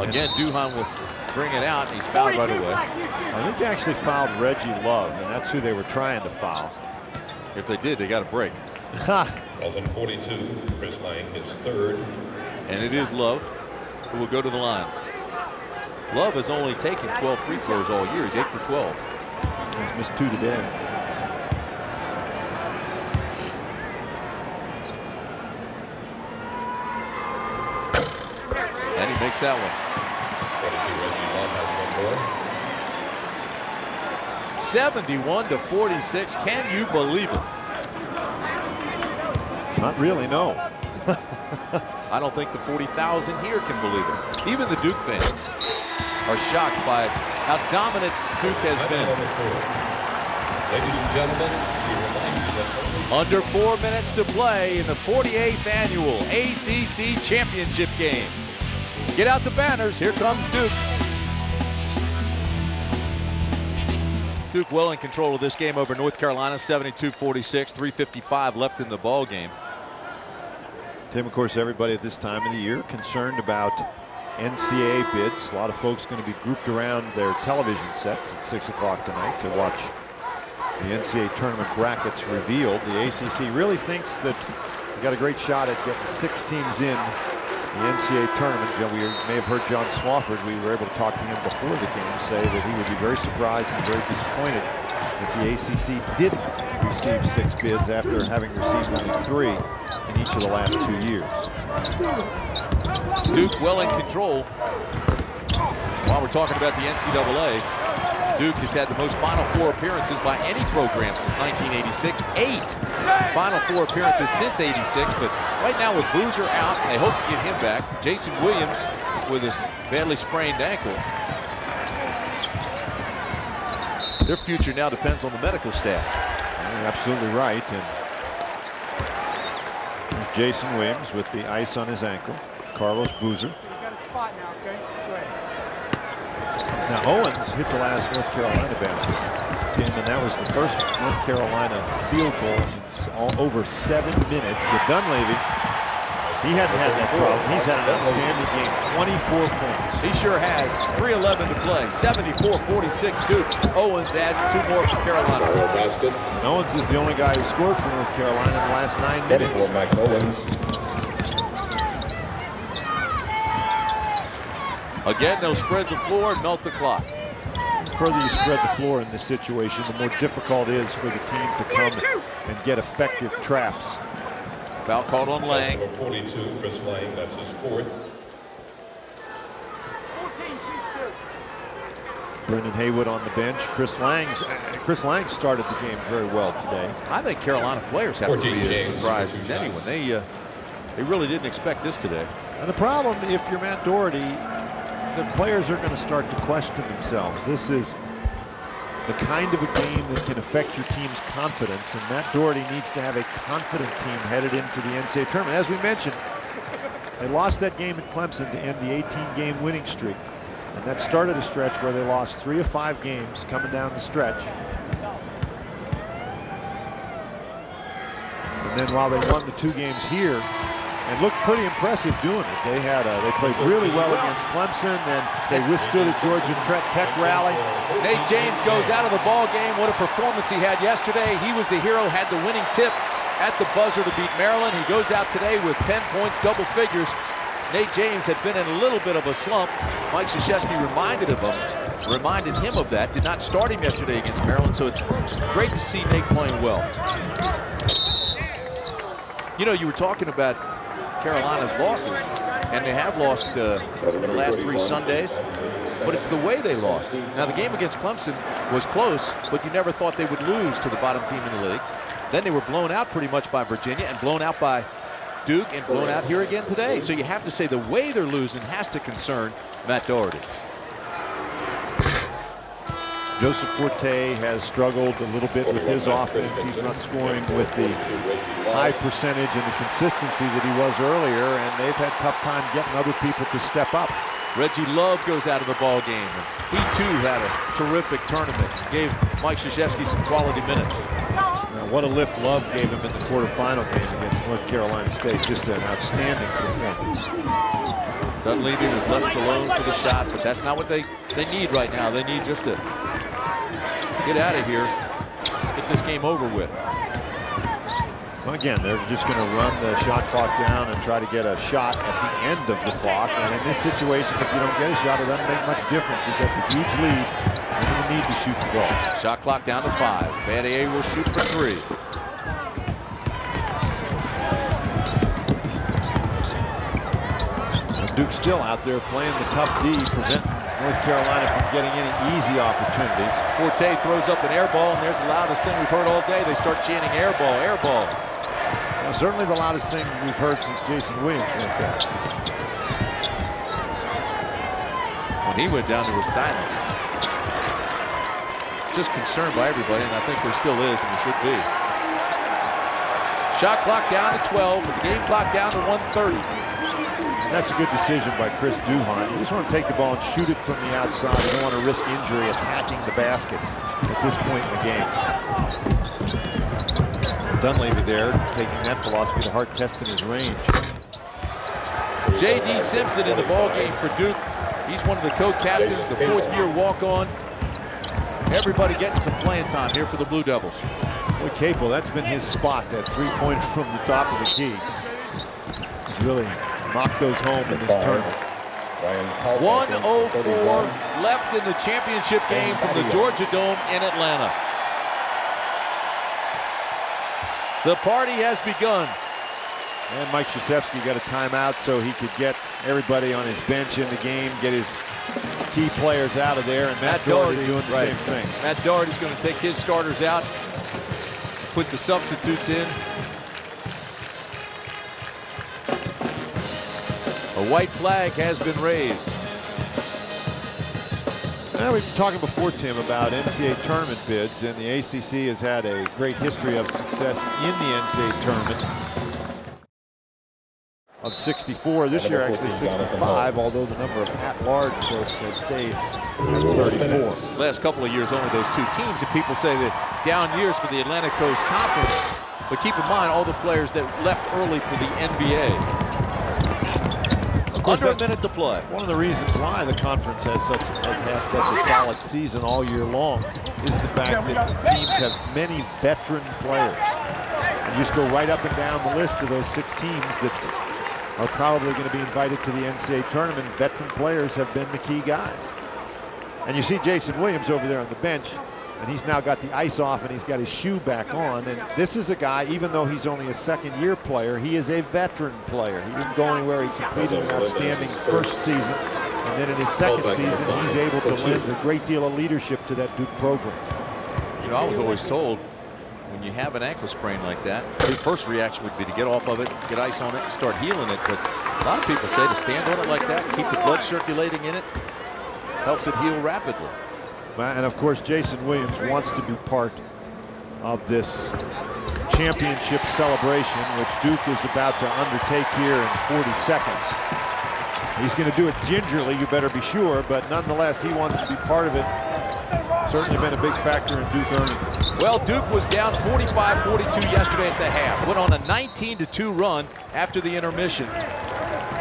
Again, Duhan will bring it out. He's fouled right away. I think they actually fouled Reggie Love, and that's who they were trying to foul. If they did, they got a break. Fouls on 42. Chris Lang, his 3rd. And it is Love who will go to the line. Love has only taken 12 free throws all year. He's 8 for 12. He's missed 2 today. And he makes that one. 71-46. Can you believe it? Not really, no. I don't think the 40,000 here can believe it. Even the Duke fans are shocked by how dominant Duke has been. Ladies and gentlemen, we remind you that Under 4 minutes to play in the 48th annual ACC championship game. Get out the banners. Here comes Duke. Duke well in control of this game over North Carolina, 72-46, 3:55 left in the ball game. Tim, of course, everybody at this time of the year concerned about NCAA bids. A lot of folks going to be grouped around their television sets at 6 o'clock tonight to watch the NCAA tournament brackets revealed. The ACC really thinks that we got a great shot at getting 6 teams in the NCAA tournament. We may have heard John Swofford. We were able to talk to him before the game, say that he would be very surprised and very disappointed if the ACC didn't receive 6 bids after having received only 3 in each of the last 2 years. Duke well in control. While we're talking about the NCAA, Duke has had the most Final Four appearances by any program since 1986. 8 Final Four appearances since '86, but right now with Boozer out, they hope to get him back. Jason Williams with his badly sprained ankle. Their future now depends on the medical staff. You're absolutely right. And there's Jason Williams with the ice on his ankle. Carlos Boozer. Now Owens hit the last North Carolina basket, Tim, and that was the first North Carolina field goal in over 7 minutes. With Dunleavy, he hadn't had that problem. He's had an outstanding game, 24 points. He sure has. 3:11 to play. 74-46 Duke. Owens adds 2 more for Carolina. And Owens is the only guy who scored for North Carolina in the last 9 minutes. Mike Owens. Again, they'll spread the floor and melt the clock. The further you spread the floor in this situation, the more difficult it is for the team to come and get effective traps. Foul called on Lang. Number 42, Chris Lang, that's his 4th. Brendan Haywood on the bench. Chris Lang started the game very well today. I think Carolina players have to 14 be as games, surprised 2 as anyone. They really didn't expect this today. And the problem, if you're Matt Doherty, the players are going to start to question themselves. This is the kind of a game that can affect your team's confidence, and Matt Doherty needs to have a confident team headed into the NCAA tournament. As we mentioned, they lost that game at Clemson to end the 18-game winning streak, and that started a stretch where they lost 3 of 5 games coming down the stretch. And then while they won the 2 games here, and looked pretty impressive doing it. They played really well against Clemson, and they withstood a Georgia Tech rally. Nate James goes out of the ball game. What a performance he had yesterday. He was the hero, had the winning tip at the buzzer to beat Maryland. He goes out today with 10 points, double figures. Nate James had been in a little bit of a slump. Mike Krzyzewski reminded him of that. Did not start him yesterday against Maryland, so it's great to see Nate playing well. You know, you were talking about Carolina's losses, and they have lost the last 3 Sundays, but it's the way they lost. Now, the game against Clemson was close, but you never thought they would lose to the bottom team in the league. Then they were blown out pretty much by Virginia and blown out by Duke and blown out here again today. So you have to say the way they're losing has to concern Matt Doherty. Joseph Forte has struggled a little bit with his offense. He's not scoring with the high percentage and the consistency that he was earlier, and they've had a tough time getting other people to step up. Reggie Love goes out of the ball game. He too had a terrific tournament. Gave Mike Krzyzewski some quality minutes. Now, what a lift Love gave him in the quarterfinal game against North Carolina State. Just an outstanding performance. Dunleavy was left alone for the shot, but that's not what they need right now. They need just to get out of here, get this game over with. Well, again, they're just going to run the shot clock down and try to get a shot at the end of the clock. And in this situation, if you don't get a shot, it doesn't make much difference. You've got the huge lead. You're going to need to shoot the ball. Shot clock down to 5. Battier will shoot for 3. Duke's still out there playing the tough D, preventing North Carolina from getting any easy opportunities. Forte throws up an air ball, and there's the loudest thing we've heard all day. They start chanting air ball, air ball. Well, certainly the loudest thing we've heard since Jason Williams went down. When he went down, there was silence. Just concerned by everybody, and I think there still is, and there should be. Shot clock down to 12, with the game clock down to 1:30. That's a good decision by Chris Duhon. You just want to take the ball and shoot it from the outside. You don't want to risk injury attacking the basket at this point in the game. Dunleavy there, taking that philosophy to heart testing his range. J.D. Simpson in the ball game for Duke. He's one of the co-captains, a 4th-year walk-on. Everybody getting some playing time here for the Blue Devils. Boy, Capel, that's been his spot, that 3-pointer from the top of the key. He's really knocked those home in this tournament. 1:04 left in the championship game from the Georgia Dome in Atlanta. The party has begun. And Mike Krzyzewski got a timeout so he could get everybody on his bench in the game, get his key players out of there, and Matt Doherty doing the same thing. Matt Doherty's going to take his starters out, put the substitutes in. A white flag has been raised. Now, we've been talking before, Tim, about NCAA tournament bids, and the ACC has had a great history of success in the NCAA tournament. Of 64, this year actually 65, although the number of at-large, of course, has stayed at 34. Last couple of years, only those 2 teams, and people say that down years for the Atlantic Coast Conference, but keep in mind all the players that left early for the NBA. Under a minute to play. One of the reasons why the conference has had such a solid season all year long is the fact that teams have many veteran players. And you just go right up and down the list of those 6 teams that are probably going to be invited to the NCAA tournament. Veteran players have been the key guys. And you see Jason Williams over there on the bench, and he's now got the ice off and he's got his shoe back on. And this is a guy, even though he's only a 2nd-year player, he is a veteran player. He didn't go anywhere. He completed an outstanding first season. And then in his 2nd season, he's able to lend a great deal of leadership to that Duke program. You know, I was always told when you have an ankle sprain like that, the first reaction would be to get off of it, get ice on it, and start healing it. But a lot of people say to stand on it like that, keep the blood circulating in it, helps it heal rapidly. And of course, Jason Williams wants to be part of this championship celebration, which Duke is about to undertake here in 40 seconds. He's going to do it gingerly, you better be sure, but nonetheless, he wants to be part of it. Certainly been a big factor in Duke earning. Well, Duke was down 45-42 yesterday at the half. Went on a 19-2 run after the intermission.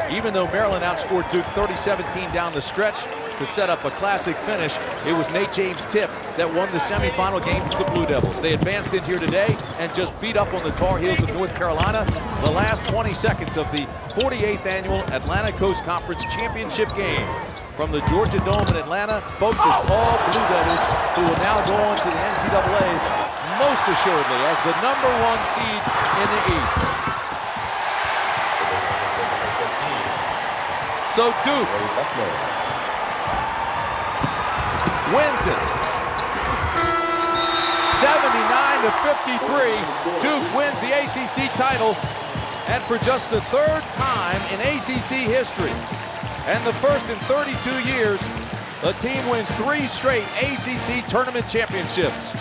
Even though Maryland outscored Duke 30-17 down the stretch to set up a classic finish, it was Nate James' tip that won the semifinal game for the Blue Devils. They advanced in here today and just beat up on the Tar Heels of North Carolina. The last 20 seconds of the 48th annual Atlantic Coast Conference Championship game. From the Georgia Dome in Atlanta, folks, it's all Blue Devils who will now go on to the NCAA's most assuredly as the #1 seed in the East. So Duke wins it. 79-53, Duke wins the ACC title, and for just the third time in ACC history, and the first in 32 years, the team wins 3 straight ACC tournament championships.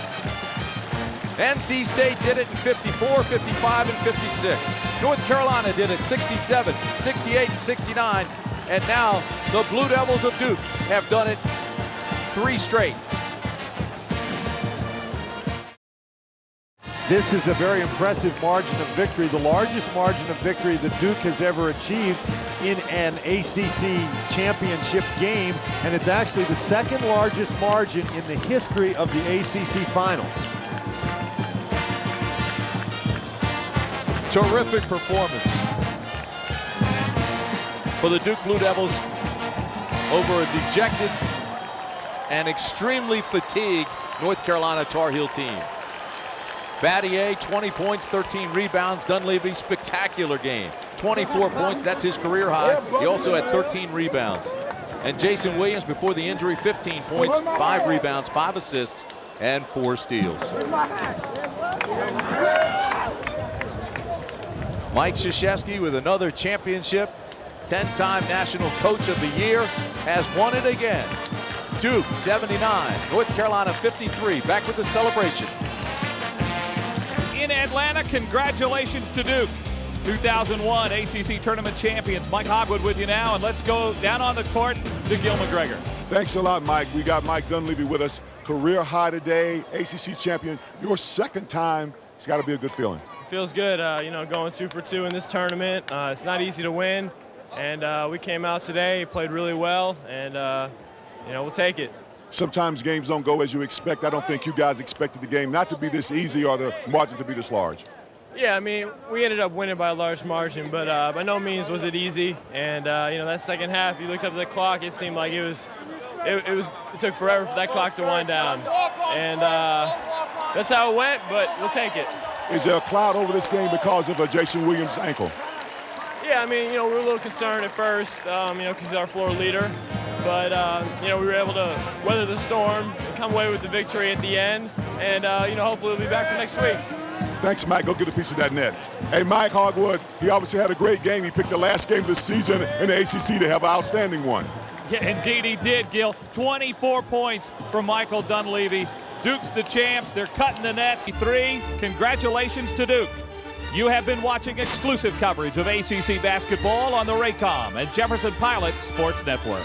NC State did it in 54, 55, and 56. North Carolina did it 67, 68, and 69. And now the Blue Devils of Duke have done it 3 straight. This is a very impressive margin of victory, the largest margin of victory that Duke has ever achieved in an ACC championship game, and it's actually the second largest margin in the history of the ACC finals. Terrific performance for the Duke Blue Devils over a dejected and extremely fatigued North Carolina Tar Heel team. Battier, 20 points, 13 rebounds. Dunleavy, spectacular game. 24 points, that's his career high. He also had 13 rebounds. And Jason Williams, before the injury, 15 points, 5 rebounds, 5 assists, and 4 steals. Mike Krzyzewski with another championship, 10-time National Coach of the Year, has won it again. Duke 79, North Carolina 53, back with the celebration. In Atlanta, congratulations to Duke. 2001 ACC Tournament champions. Mike Hogwood with you now, and let's go down on the court to Gil McGregor. Thanks a lot, Mike. We got Mike Dunleavy with us. Career high today, ACC champion. Your second time. It's got to be a good feeling. Feels good, you know, going 2 for 2 in this tournament. It's not easy to win, and we came out today, played really well, and you know, we'll take it. Sometimes games don't go as you expect. I don't think you guys expected the game not to be this easy or the margin to be this large. Yeah, I mean, we ended up winning by a large margin, but by no means was it easy. And you know, that second half, you looked up at the clock, it seemed like it took forever for that clock to wind down. And that's how it went, but we'll take it. Is there a cloud over this game because of Jason Williams' ankle? Yeah, I mean, you know, we were a little concerned at first, you know, because he's our floor leader. But, you know, we were able to weather the storm and come away with the victory at the end. And, you know, hopefully we'll be back for next week. Thanks, Mike. Go get a piece of that net. Hey, Mike Hogwood, he obviously had a great game. He picked the last game of the season in the ACC to have an outstanding one. Yeah, indeed he did, Gil. 24 points from Michael Dunleavy. Duke's the champs. They're cutting the nets. 3. Congratulations to Duke. You have been watching exclusive coverage of ACC basketball on the Raycom and Jefferson Pilot Sports Network.